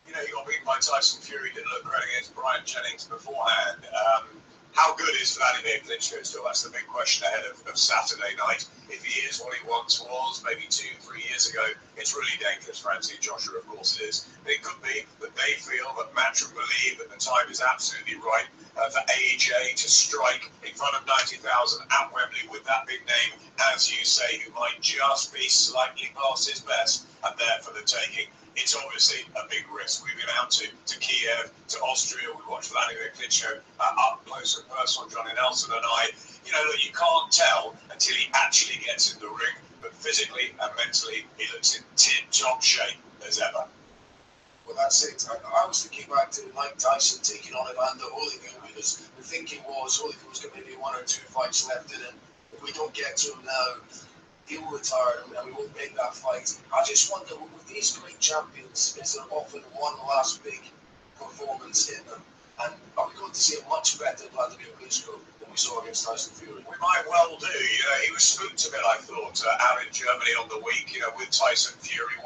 You know, he got beaten by Tyson Fury, didn't look great against Brian Jennings beforehand. How good is Wladimir Klitschko still? That's the big question ahead of Saturday night. If he is what he once was, maybe 2-3 years ago, it's really dangerous for Anthony Joshua, of course it is. But it could be that they feel, that Matchroom believe that the time is absolutely right for AJ to strike in front of 90,000 at Wembley with that big name, as you say, who might just be slightly past his best and there for the taking. It's obviously a big risk. We've been out to Kiev, to Austria. We watched Wladimir Klitschko up close and personal, Johnny Nelson and I. You know, you can't tell until he actually gets in the ring, but physically and mentally, he looks in tip-top shape as ever. Well, that's it. I was thinking back to Mike Tyson taking on Evander Holyfield, because the thinking was Holyfield's got maybe 1 or 2 fights left in him. If we don't get to him now, he'll retire and we won't make that fight. I just wonder, with these great champions, is there often one last big performance in them? And are we going to see a much better Wladimir Klitschko than we saw against Tyson Fury? We might well do. You know, he was spooked a bit, I thought, out in Germany on the week, you know, with Tyson Fury.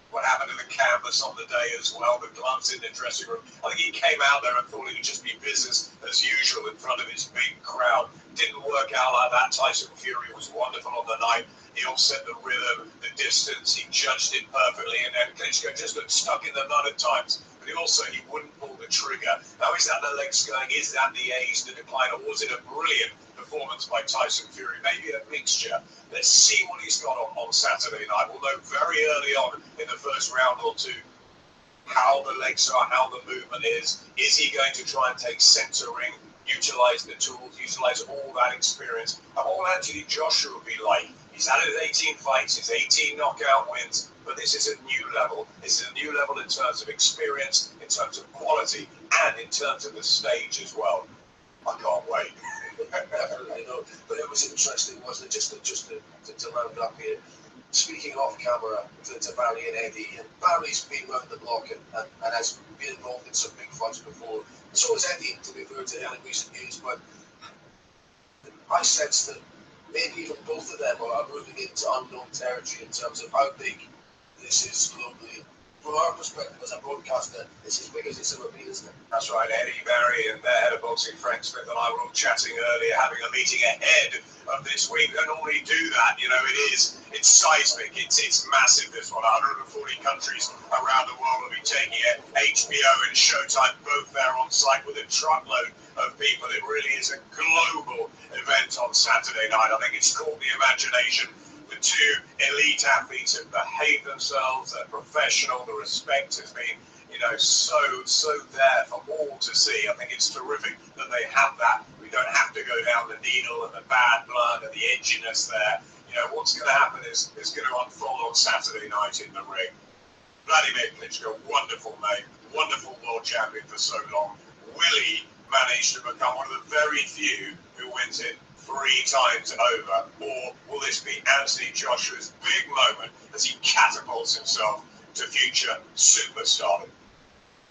What happened to the canvas on the day as well, the gloves in the dressing room. I think he came out there and thought it would just be business as usual in front of his big crowd. Didn't work out like that. Tyson Fury was wonderful on the night. He all set the rhythm, the distance, he judged it perfectly, and then Klitschko just looked stuck in the mud at times. But he wouldn't pull the trigger. Now, is that the legs going? Is that the age, the decline, or was it a brilliant performance by Tyson Fury? Maybe a mixture. Let's see what he's got on Saturday night. We'll know very early on in the first round or two how the legs are, how the movement is. Is he going to try and take centering, utilize the tools, utilize all that experience? And what will Anthony Joshua be like? He's had his 18 fights, his 18 knockout wins, but this is a new level. This is a new level in terms of experience, in terms of quality, and in terms of the stage as well. I can't wait. Definitely, no. But it was interesting, wasn't it? Just to round up here, speaking off camera to Barry and Eddie, and Barry's been round the block and has been involved in some big fights before. So has Eddie, to be fair to him, in recent years. But I sense that maybe even both of them are moving into unknown territory in terms of how big this is globally. From our perspective as a broadcaster, it's as big as it's ever been, isn't it? That's right, Eddie, Barry, and their head of boxing, Frank Smith, and I were all chatting earlier, having a meeting ahead of this week. They normally do that, you know, it's seismic, it's massive, this one. 140 countries around the world will be taking it. HBO and Showtime both there on site with a truckload of people. It really is a global event on Saturday night. I think it's caught the imagination. The 2 elite athletes have behaved themselves, they're professional, the respect has been, you know, so there for all to see. I think it's terrific that they have that. We don't have to go down the needle and the bad blood and the edginess there. You know, what's going to happen is going to unfold on Saturday night in the ring. Wladimir Klitschko, wonderful name, wonderful world champion for so long. Will he manage to become one of the very few who wins it 3 times over, or will this be Anthony Joshua's big moment as he catapults himself to future superstardom?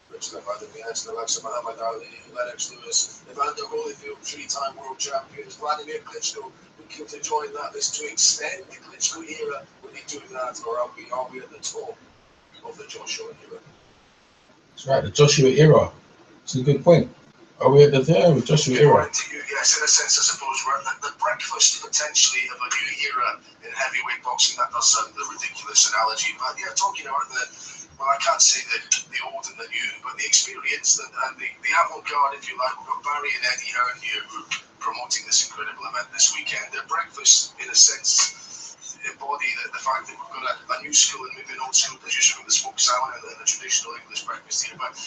Richard Evander against the likes of Muhammad Ali, Lennox Lewis, Evander Holyfield, 3-time world champions, Wladimir Klitschko looking to join that. This to extend the Klitschko era. Will he do that, or are we at the top of the Joshua era? That's right, the Joshua era. It's a good point. Are we at the Joshua era? Yes, in a sense, I suppose we're at the breakfast potentially of a new era in heavyweight boxing. That does sound a ridiculous analogy, but yeah, talking about well, I can't say the old and the new, but the experienced and the avant-garde, if you like. We've got Barry and Eddie Hearn here who are promoting this incredible event this weekend. Their breakfast, in a sense, embody the fact that we've got a new school and maybe an old school producer from the smoked salmon and the traditional English breakfast here. But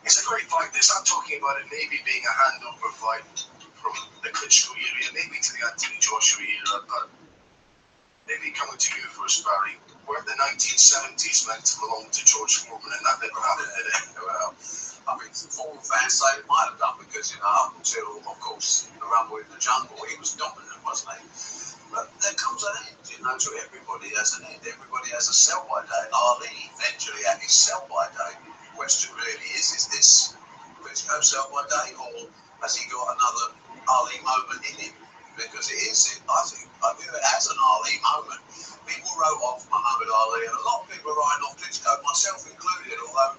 it's a great fight, this. I'm talking about it maybe being a handover fight from the Klitschko era, maybe to the Anthony Joshua era, but maybe coming to you first, Barry. weren't the 1970s meant to belong to George Foreman, and that never happened, did it? Well, I think Foreman fans say it might have done because, up until, of course, the Rumble in the Jungle, he was dominant, wasn't he? But there comes an end, to everybody has an end. Everybody has a sell-by day. Ali eventually had his sell-by day. The question really is this Klitschko sell-by day, or has he got another Ali moment in him? Because I view it as an Ali moment. People wrote off Muhammad Ali, and a lot of people are writing off Klitschko, myself included, although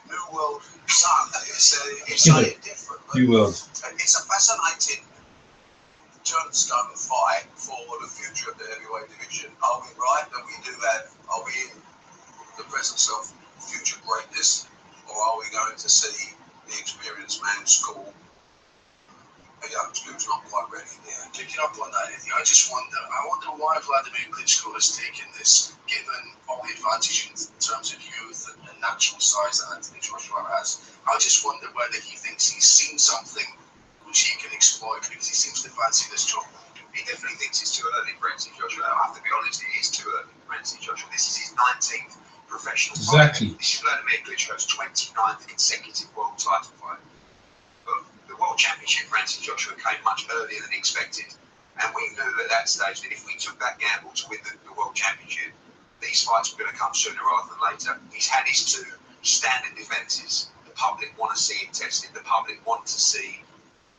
New World Sun is saying different. New World. It's a fascinating turnstone fight for the future of the heavyweight division. Are we right that we do have, are we in the presence of future greatness, or are we going to see the experienced man school a youngster who's not quite ready? Yeah, picking up on that, I just wonder why Wladimir Klitschko has taken this, given all the advantage in terms of youth and natural size that Anthony Joshua has. I just wonder whether he thinks he's seen something which he can exploit, because he seems to fancy this job. He definitely thinks it's too early for Anthony Joshua. I have to be honest, it is too early for Anthony Joshua. This is his 19th professional fight. This is Wladimir Klitschko's 29th consecutive world title fight. But the world championship for Anthony Joshua came much earlier than expected. And we knew at that stage that if we took that gamble to win the world championship, these fights were going to come sooner rather than later. He's had his two standard defences. The public want to see him tested. The public want to see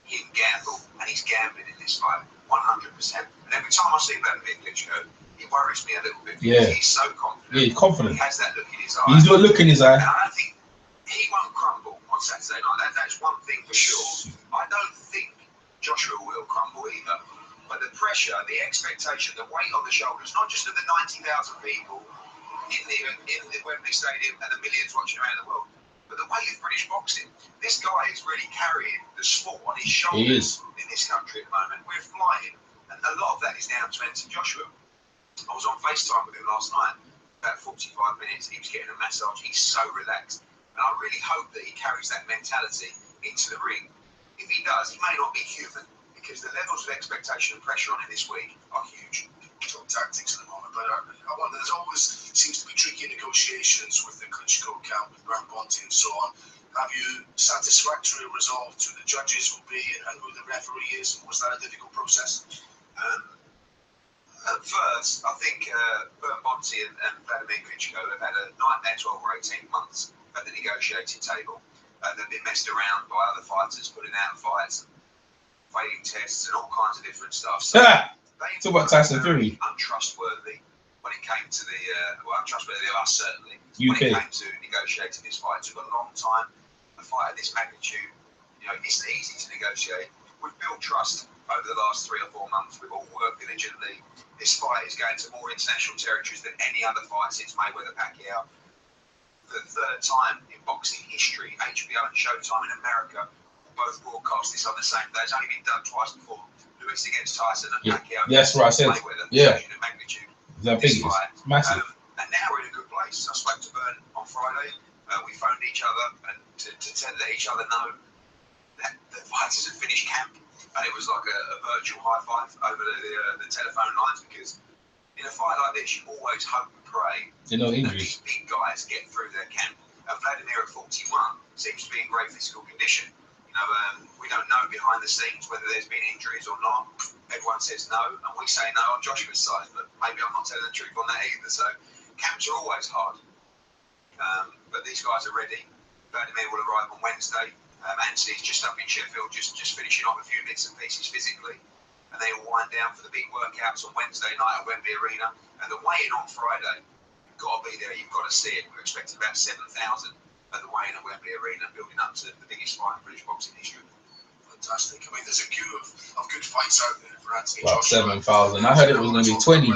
him gamble, and he's gambling in this fight 100%. And every time I see Wladimir Klitschko, he worries me a little bit because he's so confident. Yeah, he's confident. He has that look in his eye. He's got a look in his eye. And I think he won't crumble on Saturday night. That's one thing for sure. I don't think Joshua will crumble either. But the pressure, the expectation, the weight on the shoulders, not just of the 90,000 people in the Wembley Stadium and the millions watching around the world, but the weight of British boxing. This guy is really carrying the sport on his shoulders in this country at the moment. We're flying, and a lot of that is down to Anthony Joshua. I was on FaceTime with him last night, about 45 minutes. He was getting a massage. He's so relaxed, and I really hope that he carries that mentality into the ring. If he does, he may not be human, because the levels of expectation and pressure on him this week are huge. Talk tactics at the moment, but I wonder, there's always seems to be tricky negotiations with the Klitschko camp, with Grant Bonte and so on. Have you satisfactorily resolved who the judges will be and who the referee is? Was that a difficult process? At first, I think Grant Bonte and Wladimir Klitschko have had a nightmare 12 or 18 months at the negotiating table. They've been messed around by other fighters, putting out fights, failing tests, and all kinds of different stuff. So talk about Tyson Fury. Untrustworthy when it came to the untrustworthy they are certainly. UK. When it came to negotiating this fight, it took a long time. A fight of this magnitude, it's easy to negotiate. We've built trust over the last 3 or 4 months. We've all worked diligently. This fight is going to more international territories than any other fight since Mayweather-Pacquiao. For the third time in boxing history, HBO and Showtime in America both broadcast this on the same day. It's only been done twice before. Lewis against Tyson and Pacquiao. That's what I said. Mayweather. Yeah. The magnitude. That big is massive. And now we're in a good place. I spoke to Bern on Friday. We phoned each other and to let each other know that the fighters had finished camp. And it was like a virtual high five over the telephone lines, because in a fight like this, you always hope and pray that these big guys get through their camp. And Wladimir at 41 seems to be in great physical condition. We don't know behind the scenes whether there's been injuries or not. Everyone says no, and we say no on Joshua's side, but maybe I'm not telling the truth on that either. So camps are always hard, but these guys are ready. Wladimir will arrive on Wednesday. Anthony's just up in Sheffield, just finishing off a few bits and pieces physically, and they will wind down for the big workouts on Wednesday night at Wembley Arena. And the weigh-in on Friday, you've got to be there, you've got to see it. We're expecting about 7,000 at the weigh-in at Wembley Arena, building up to the biggest fight in British boxing history. Fantastic. I mean, there's a queue of good fights out there for Anthony About Joshua. 7,000. I heard it was going to be 20.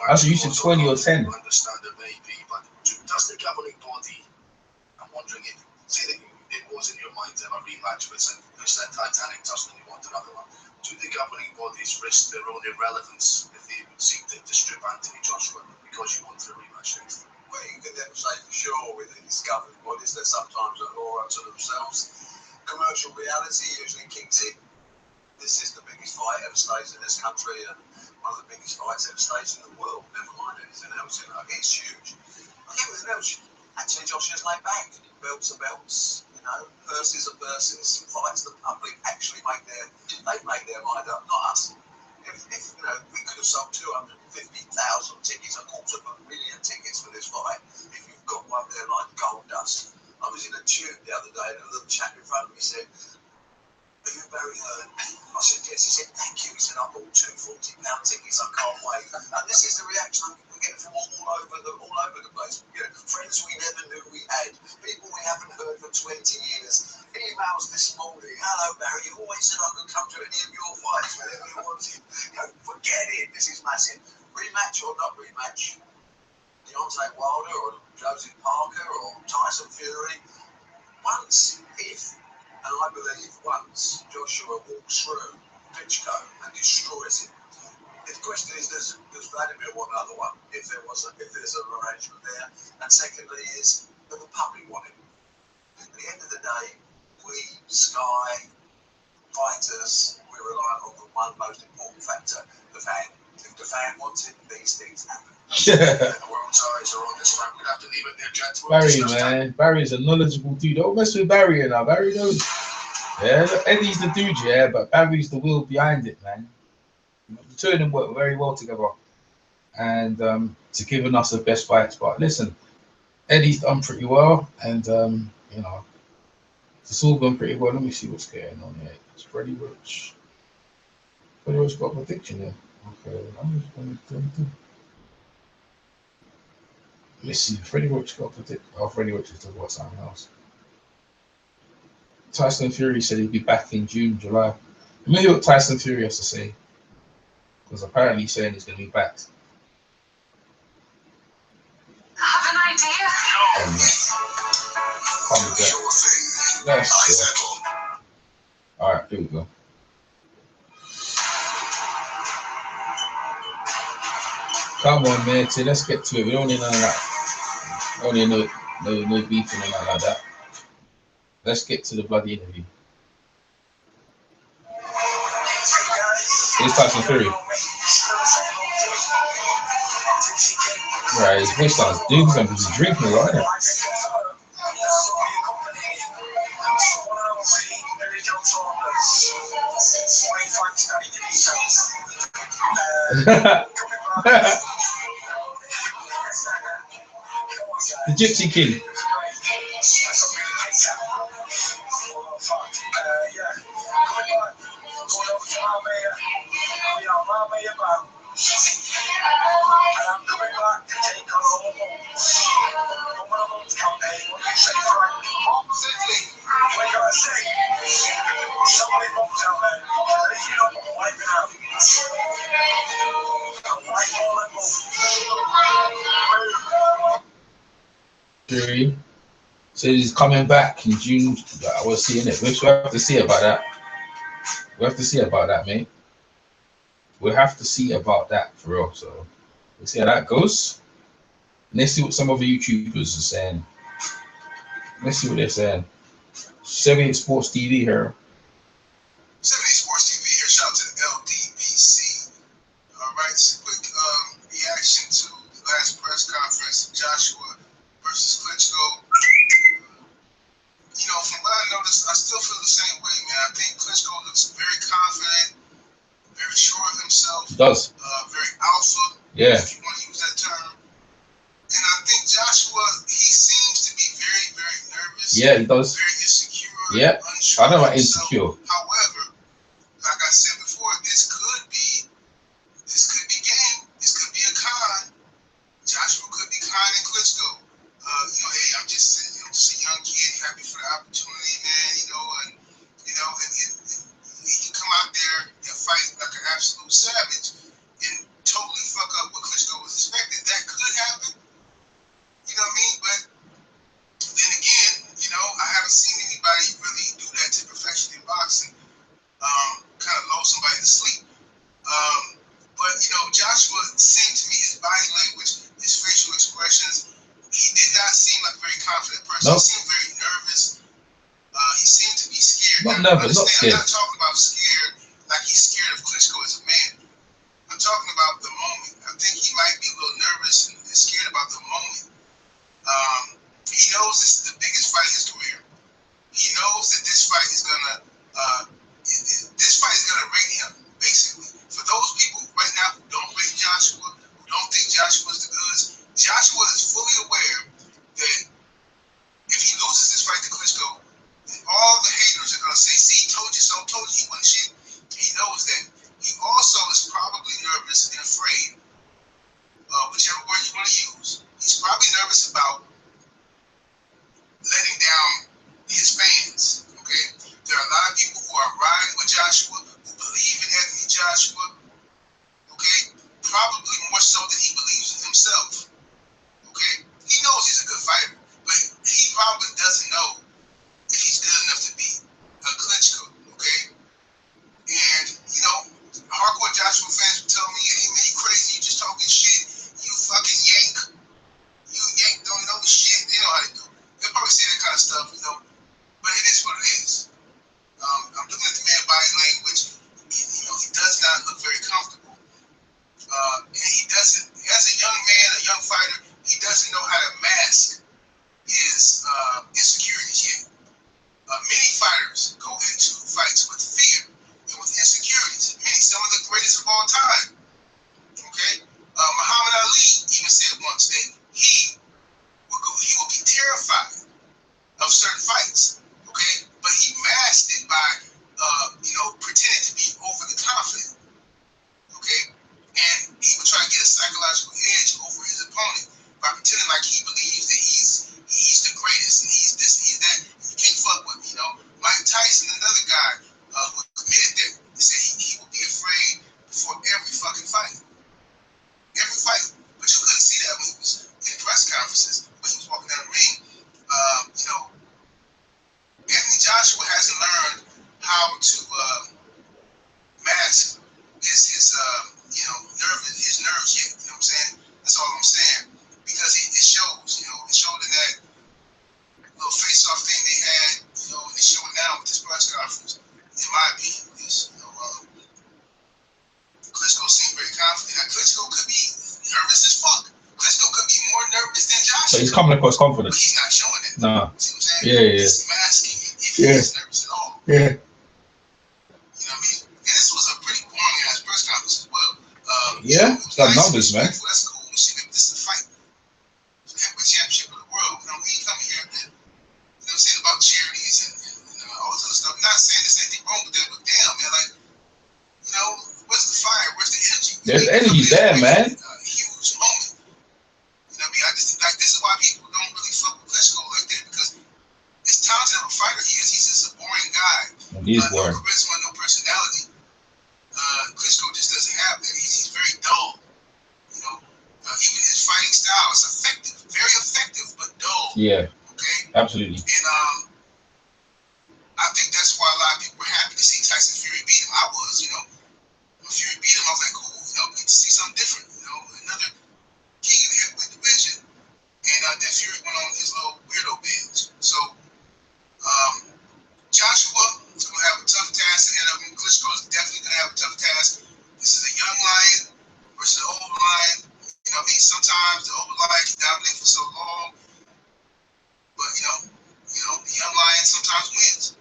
Actually, you said 20 or 10. I understand it may be, but does the governing body, I'm wondering if, say that it was in your mind to have a rematch with that Titanic tussle and you want another one, do the governing bodies risk their own irrelevance if they seek to strip Anthony Joshua because you want a rematch next? Well, you can never say for sure with these governing bodies. They're sometimes a law unto themselves. Commercial reality usually kicks in. This is the biggest fight ever staged in this country, and one of the biggest fights ever staged in the world, never mind anything else, you know, it's huge. Like everything else, actually Joshua's laid back. Belts are belts, you know, purses are purses, fights the public actually make their mind up, not us. If you know, we could have sold 250,000 tickets, a $250,000 tickets for this fight, if you've got one there like gold dust. I was in a tube the other day and a little chap in front of me said, "Are you Barry Hearn?" I said, "Yes." He said, "Thank you." He said, "I bought two £40 tickets, I can't wait." And this is the reaction we get from all over the place. You know, friends we never knew we had, people we haven't heard for 20 years. Emails this morning, "Hello Barry, you always said I could come to any of your fights whenever you wanted." You know, forget it, this is massive. Rematch or not rematch? Deontay Wilder or Joseph Parker or Tyson Fury? Once, if, and I believe once, Joshua walks through Klitschko and destroys him. The question is, does Wladimir want another one? If there's an arrangement there, and secondly is, does the public want him? At the end of the day, we Sky fighters, we rely on the one most important factor: the fan. If the fan wants it, these things happen. Barry, man. Barry's a knowledgeable dude. Don't mess with Barry, you know. Barry knows. Yeah, look, Eddie's the dude, yeah, but Barry's the will behind it, man. The two of them work very well together, and to giving us the best fights. But listen, Eddie's done pretty well, and you know, it's all gone pretty well. Let me see what's going on here. It's Freddie Roach. Freddie Roach got a prediction here. Okay, I'm just going to do. Let's see. Freddie Roach got a prediction. Oh, Freddie Roach is talking about something else. Tyson Fury said he'd be back in June, July. Let me hear what Tyson Fury has to say, because apparently he's saying he's going to be back. Have an idea? All right, here we go. Come on, man. See, let's get to it. We don't need none of that. We don't need no beefing and nothing like that. Let's get to the bloody interview. Here's Tyson Fury. Right, his voice sounds dude. He's drinking a lot. The Gypsy King. Fury says he's coming back in June. We're seeing it. We have to see about that. We have to see about that, mate. We have to see about that for real. So let's see how that goes. Let's see what some other YouTubers are saying. Let's see what they're saying. 78 Sports TV here. 78 Sports TV here. Shout out to the LDBC. All right, so quick reaction to the last press conference of Joshua versus Klitschko. You know, from what I noticed, I still feel the same way, man. I think Klitschko looks very confident, very sure of himself. He does. Very alpha. Yeah. If you want to use that term. And I think Joshua, he seems to be very, very nervous. Yeah, he does. Very insecure. Yeah. Unsure I know about himself. insecure. However, like I said before, this could be game. This could be a con. Joshua could be conning Klitschko. You know, hey, I'm just a young kid, happy for the opportunity, man. And he can come out there and fight like an absolute savage and totally fuck up what Klitschko was expecting. That could happen. You know what I mean? But then again, I haven't seen anybody really do that to perfection in boxing. Kind of lull somebody to sleep. But Joshua seemed to me, his body language, his facial expressions, he did not seem like a very confident person. Nope. He seemed very nervous. He seemed to be scared. Not nervous, not scared. I'm not talking about scared like he's scared of Klitschko as a man. I'm talking So he's coming across confident. He's not showing it. No. See what I'm saying? He's masking it if he is nervous at all. Yeah. You know what I mean? And this was a pretty boring ass press conference as well. Yeah, it's got numbers, man. That's cool. See, this is a fight. Heavyweight championship of the world. You know, we ain't coming here, you know what I'm saying, about charities and all this other stuff. I'm not saying there's anything wrong with that, but damn, man, like, you know, where's the fire? Where's the energy? There's energy there, man. Huge moment. You know what I mean? I just like this is why people don't really fuck with Klitschko like that, because as talented of a fighter he is, he's just a boring guy. He's boring. No charisma, no personality. Klitschko just doesn't have that. He's very dull. You know, even his fighting style is effective, very effective, but dull. Yeah. Okay. Absolutely. And I think that's why a lot of people were happy to see Tyson Fury beat him. I was, you know, when Fury beat him, I was like, cool, you know, we get to see something different. You know, another king in the heavyweight division. And then Fury went on his little weirdo binge. So Joshua is going to have a tough task ahead of him. Klitschko is definitely going to have a tough task. This is a young lion versus an old lion. You know what I mean? Sometimes the old lion can dominate for so long, but you know, the young lion sometimes wins.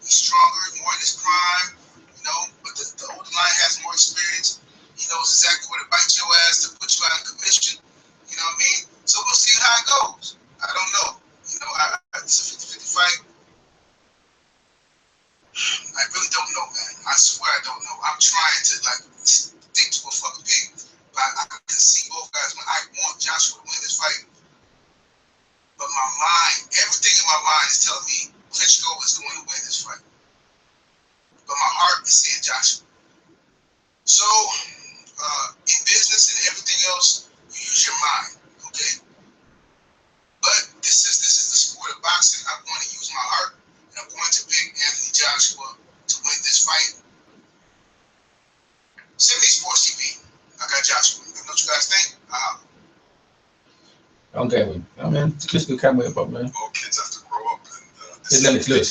He's stronger, more in his prime, you know, but the older lion has more experience. He knows exactly where to bite your ass to put you out of commission. You know what I mean? So we'll see how it goes. I don't know. You know, it's a 50-50 fight. I really don't know, man. I swear I don't know. I'm trying to like stick to a fucking pig. But I can see both guys. I want Joshua to win this fight. But my mind, everything in my mind is telling me Klitschko is going to win this fight. But my heart is saying Joshua. So, in business and everything else, you use your mind, okay? But this is the sport of boxing. I'm going to use my heart, and I'm going to pick Anthony Joshua to win this fight. 70 Sports TV. I got Joshua. You know what you guys think? Okay, I mean, Klitschko can't wait up, man. All kids have to grow up, and this is a big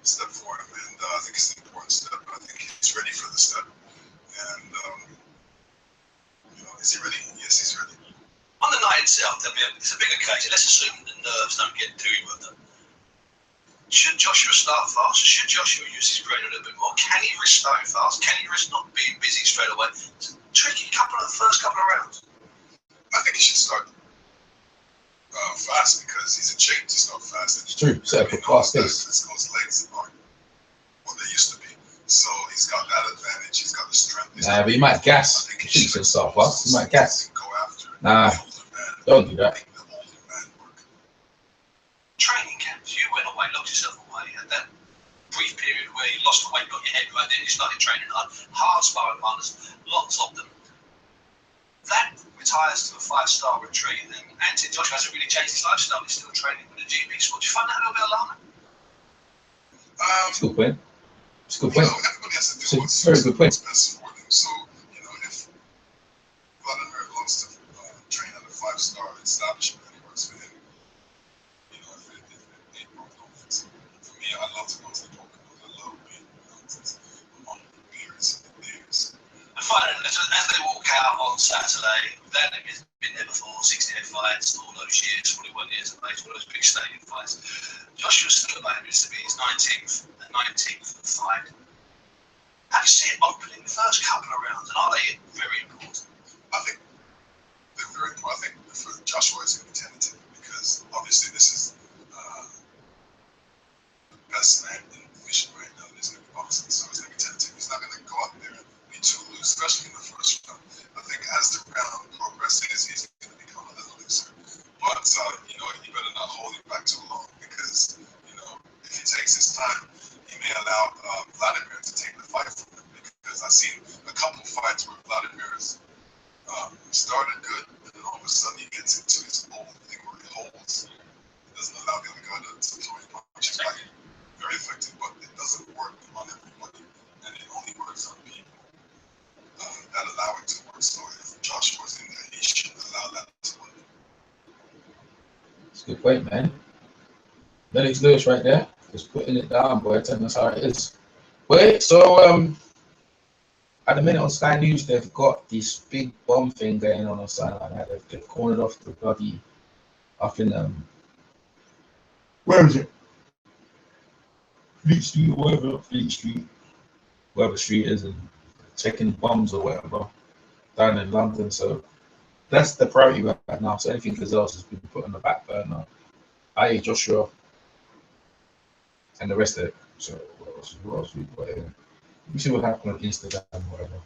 step for him, and I think it's an important step. I think he's ready for the step, and you know, is he ready? Yes, he's ready. On the night itself, it's a big occasion. Let's assume the nerves don't get too worked up. Should Joshua start fast? Should Joshua use his brain a little bit more? Can he risk starting fast? Can he risk not being busy straight away? It's a tricky first couple of rounds. I think he should start fast because he's in shape to start fast. It's true. Set up a fast pace. Klitschko's legs aren't what they used to be, so he's got that advantage. He's got the strength. Nah, but he might gas. He shouldn't start fast. He might gas. Nah, don't do that. Training camps, you went away, locked yourself away, had that brief period where you lost the weight, got your head right, then you started training hard sparring partners, lots of them. That retires to a 5-star retreat, and Anthony Joshua hasn't really changed his lifestyle, he's still training with the GB squad. Do you find that a little bit alarming? It's a good point. It's a good point. Everybody has to do It's a very good point. best for them. So, you know, if Wladimir wants to train at a 5-star establishment and it works for him, you know, if it works for me, I love to go to the poker. I love being among beers and beers. And finally, as they walk out on Saturday, Vladimir's been there before, 68 fights, all those years, 41 years of age, all those big stadium fights. Joshua's still about to be his 19th fight. How do you see it opening the first couple of rounds, and are they very important? I think they're very important. I think for Joshua it's going to be tentative because obviously this is the best man in the division right now. There's going to be boxing, so it's going to be tentative. He's not going to go out there and be too loose, especially in the first round. I think as the round progresses, he's going to become a little looser. But you know, you better not hold him back too long because you know if he takes his time, he may allow Wladimir to take the fight from him. Because I've seen a couple fights where Vladimir's started good, and then all of a sudden he gets into his old thing where he holds. It doesn't allow the other guy to throw him punch, which is like very effective, but it doesn't work on everybody, and it only works on people that allow it to work. So if Joshua's in there, he shouldn't allow that to work. It's a good point, man. Lennox Lewis right there, just putting it down, boy, telling us how it is. Wait, so at the minute on Sky News, they've got this big bomb thing going on side like that. They've cornered off the bloody up in where is it? Fleet Street or whatever, Fleet Street, wherever street is, and checking bombs or whatever down in London. So that's the priority right now. So anything else has been put on the back burner. I.e. Joshua and the rest of it. So what else we got here? We see what happened on Instagram or whatever.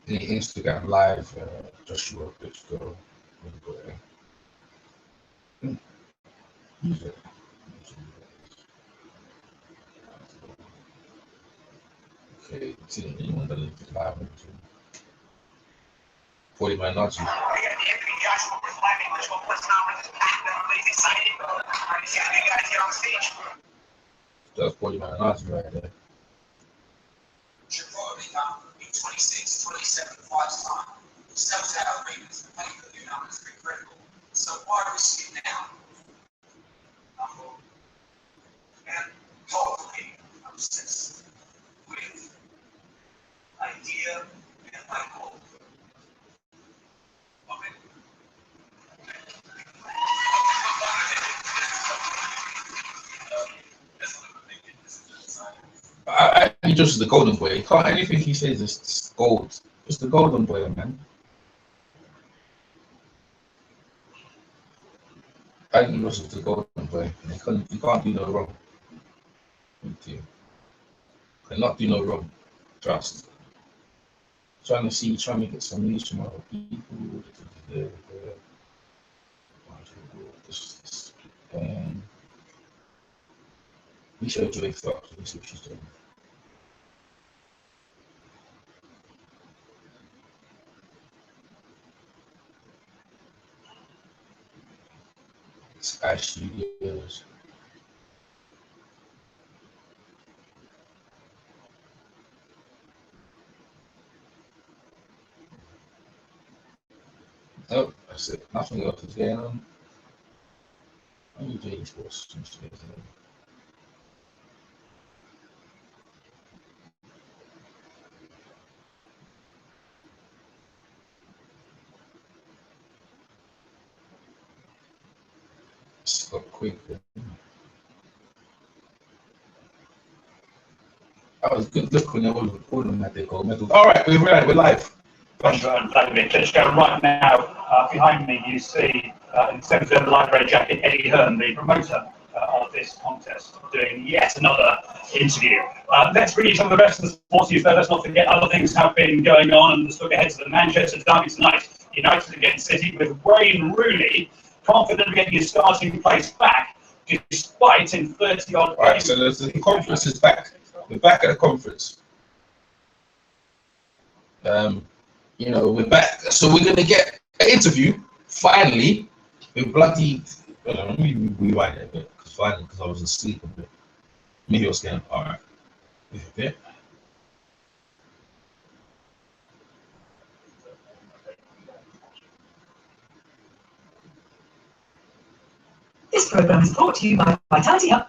Any Instagram live, Joshua Klitschko. Okay, see anyone that is live. 40 man Nazi. That's 40 man Nazi right there. Should probably come in 26, 27 fights time. Sells out agreements and pay-per-view numbers are incredible. So why risk it now? And hopefully I'm obsessed with idea and my goal. He just the golden boy. He can't anything he says is gold. Just the golden boy, man. I think he was just the golden boy. He can't do no wrong. You cannot do no wrong. Trust. Trying to get some news from other people. We showed Joy Fox. Let's see what she's doing. Sky Studios. Oh, that's it. Nothing else is going on. Only JD Sports seems to be there. It's got quick. That was a good look when I was recording that they gold medal. All right, we're live. Joshua and Vladimir Klitschko. Right now, behind me, you see in the centre of the light grey jacket, Eddie Hearn, the promoter of this contest, doing yet another interview. Let's bring you some of the rest of the sports news, though. Let's not forget other things have been going on. And let's look ahead to the Manchester derby tonight. United against City, with Wayne Rooney confident of getting his starting place back, despite in 30-odd games. Right, so the conference is back. We're back at the conference. You know, we're back. So we're going to get an interview, finally, with bloody... Let me rewind it a bit, because I was asleep a bit. Maybe I was getting... All right. Yeah. This program is brought to you by Vitality Hub.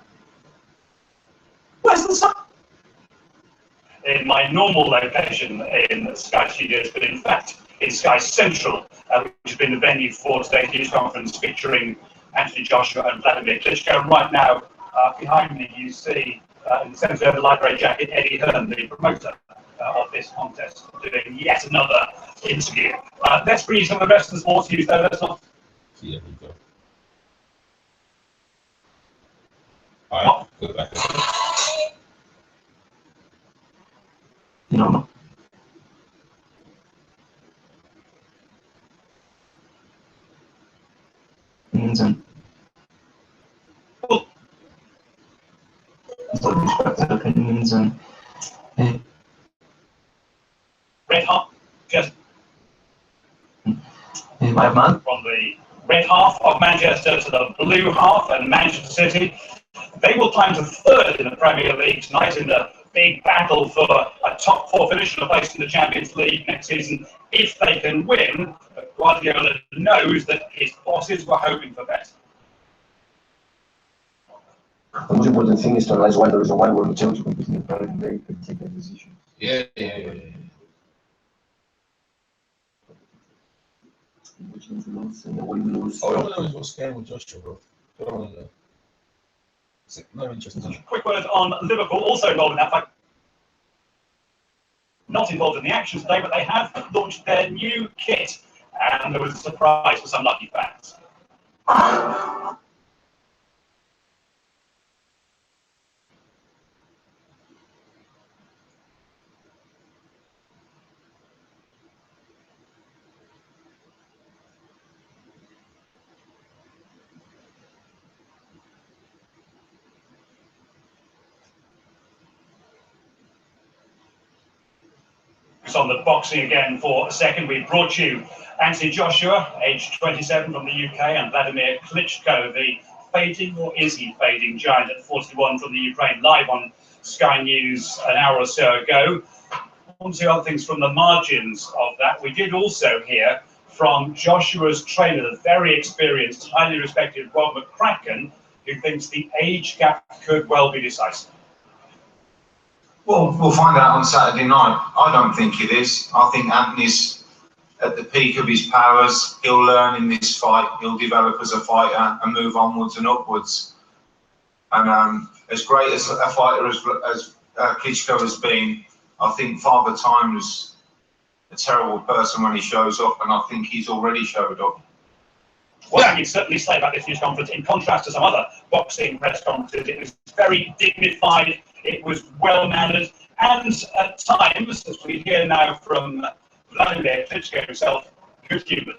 Where's the sun? In my normal location in Sky Studios, but in fact in Sky Central, which has been the venue for today's news conference featuring Anthony Joshua and Vladimir Klitschko. Right now, behind me, you see in the centre of the light grey jacket, Eddie Hearn, the promoter of this contest, doing yet another interview. Let's bring you some of the rest of the sports news, though. Let's not. Yeah, we go. All right, go back. No. Minsan. Minsan. Red half, just man. From the red half of Manchester to the blue half and Manchester City. They will climb to third in the Premier League tonight in the big battle for a top four finish and a place in the Champions League next season. If they can win, Guardiola knows that his bosses were hoping for better. The most important thing is to analyze why there is a why we're able to compete in the Premier League and take that decision. Yeah. which influence and the way we lose. Oh, I don't know what's going with Joshua, bro. I don't want to know. No interest. Quick word on Liverpool, also involved in that fight. Not involved in the action today, but they have launched their new kit, and there was a surprise for some lucky fans. On the boxing again for a second. We brought you Anthony Joshua, aged 27 from the UK, and Wladimir Klitschko, the fading, or is he fading, giant at 41 from the Ukraine, live on Sky News an hour or so ago. One or two other things from the margins of that. We did also hear from Joshua's trainer, the very experienced, highly respected Rob McCracken, who thinks the age gap could well be decisive. Well, we'll find out on Saturday night. I don't think it is. I think Anthony's at the peak of his powers. He'll learn in this fight. He'll develop as a fighter and move onwards and upwards. And as great as a fighter as Klitschko has been, I think Father Time was a terrible person when he shows up, and I think he's already showed up. Well, you'd certainly say about this news conference, in contrast to some other boxing press conferences, it was very dignified, it was well-mannered, and at times, as we hear now from Wladimir Klitschko himself, good humour.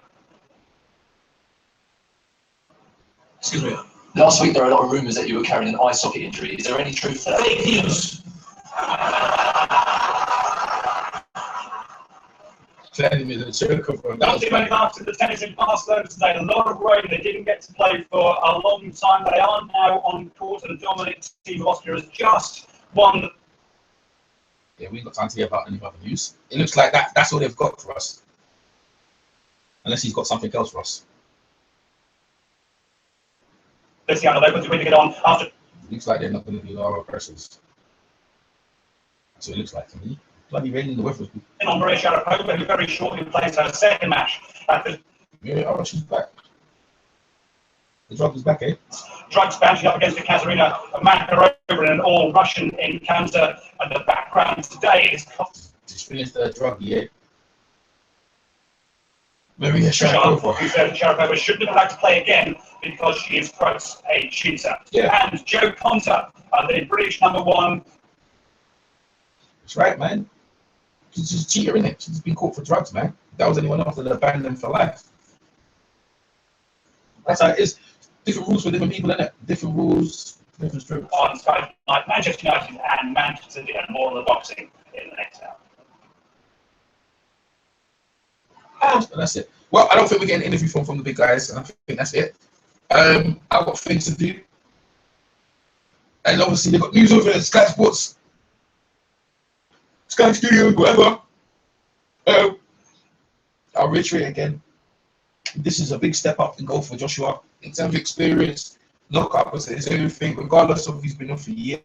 Excuse me. Last week there were a lot of rumours that you were carrying an eye socket injury. Is there any truth to that? Fake news! Not too many marks in the tennis in Barcelona today. A lot of rain. They didn't get to play for a long time. They are now on court, and the dominant team of Austria has just won. Yeah, we ain't got time to hear about any other news. It looks like that's all they've got for us. Unless he's got something else for us. Let's see how the locals are going to get on after. It looks like they're not going to be our oppressors. That's what it looks like to me. Bloody rain in the weather. On Maria Sharapova, who very shortly plays her second match. Yeah, oh, she's back. The drug is back, eh? Drugs bouncing up against Katerina Makarova in an all-Russian encounter. And the background today is... Just finished the drug, yeah. Maria Sharapova. Who said Sharapova shouldn't have allowed to play again because she is, quote, a cheater. Yeah. And Joe Conter, the British #1. That's right, man. She's a cheater, innit? She's been caught for drugs, man. If that was anyone else, they'd ban them for life. That's how it is. Different rules for different people, innit? Different rules, different strokes. On Sky Night, Manchester United and Manchester City, and more on the boxing in the next hour. And that's it. Well, I don't think we're getting an interview from the big guys. I think that's it. I've got things to do. And obviously, they've got news over at Sky Sports. Sky Studios, whatever. I'll reiterate again. This is a big step up in goal for Joshua in terms of experience. Knockout is everything, regardless of if he's been off a year.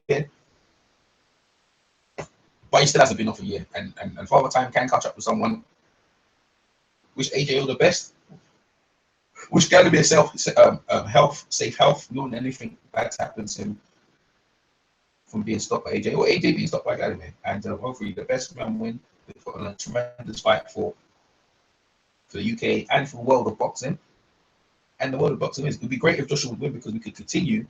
But he still hasn't been off a year. And Father Time can catch up with someone. Wish AJ all the best. Wish Gary be safe health. We don't want anything bad to happen to him from being stopped by AJ, or AJ being stopped by Wladimir. And hopefully the best man win. They've got a tremendous fight for the UK and for the world of boxing. And the world of boxing is, it would be great if Joshua would win, because we could continue,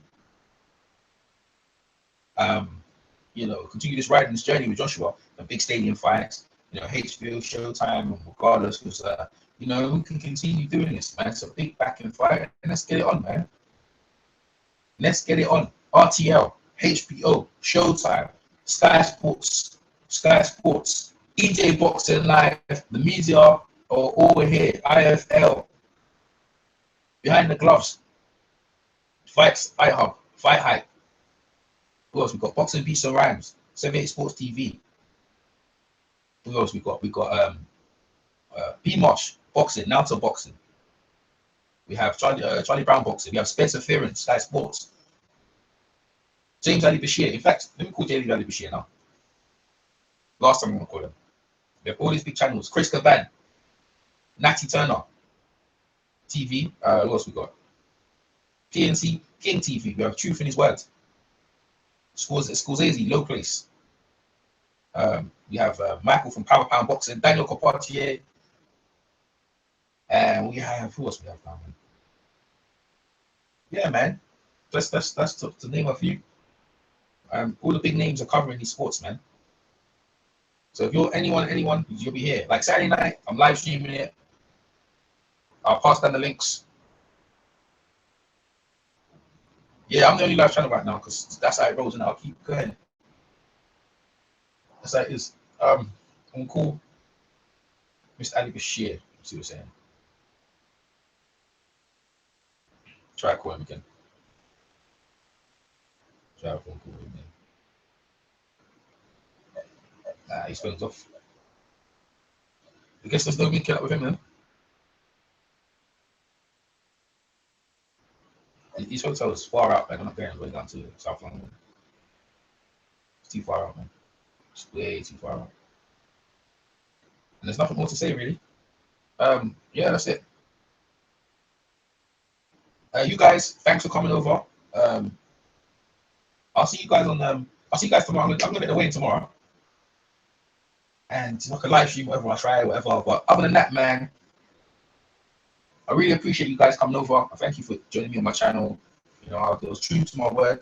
continue this ride and this journey with Joshua, the big stadium fights, HBO, Showtime, regardless, because, we can continue doing this, man. It's a big back-end fight, and let's get it on, man. Let's get it on. RTL, HBO, Showtime, Sky Sports, EJ Boxing Live, the media are all here, IFL, Behind the Gloves, Fights, iHub, Fight Hype. Who else? We've got Boxing Beats and Rhymes, 78 Sports TV. Who else we got? We got B-Mosh Boxing, Naruto Boxing. We have Charlie Brown Boxing. We have Spencer Fearon, Sky Sports. James Ali Bashir. In fact, let me call James Ali Bashir now. Last time I'm going to call him. We have all these big channels. Chris Caban, Natty Turner, TV. What else we got? PNC King TV. We have Truth in His Word. Scorsese, Low Place. We have Michael from Power Pound Boxing, Daniel Carpentier, and we have who else we have now, man? Yeah, man. That's to name a few. All the big names are covering these sports, man. So if you're anyone, you'll be here. Like Saturday night, I'm live streaming it. I'll pass down the links. Yeah, I'm the only live channel right now because that's how it rolls, and I'll keep going. That's how it is. I'm gonna call Mr. Ali Bashir. See what I'm saying? Try to call him again. Try to call him again. Nah, his phone's off. I guess there's no linking up with him then. His hotel is far out, man. I'm not going down to South London. It's too far out, man. It's way too far out. And there's nothing more to say, really. Yeah, that's it. You guys, thanks for coming over. I'll see you guys on I'll see you guys tomorrow. I'm gonna get the weigh-in tomorrow. And I can live stream whatever I try, whatever. But other than that, man, I really appreciate you guys coming over. Thank you for joining me on my channel. You know, I was true to my word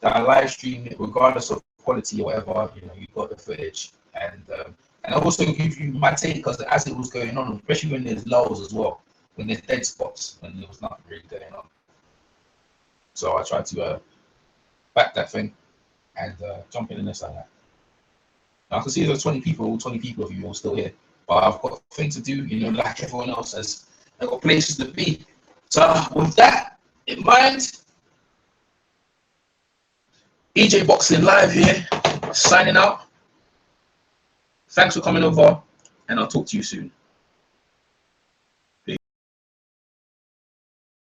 that I live stream it regardless of quality or whatever. You know, you got the footage, and I also give you my take because as it was going on, especially when there's lulls as well, when there's dead spots, when there was nothing really going on. So I tried to back that thing and jump in the nest like that. Now I can see there's 20 people of you all still here, but I've got things to do, you know, like everyone else has. I've got places to be. So with that in mind, EJ Boxing Live here, signing out. Thanks for coming over, and I'll talk to you soon.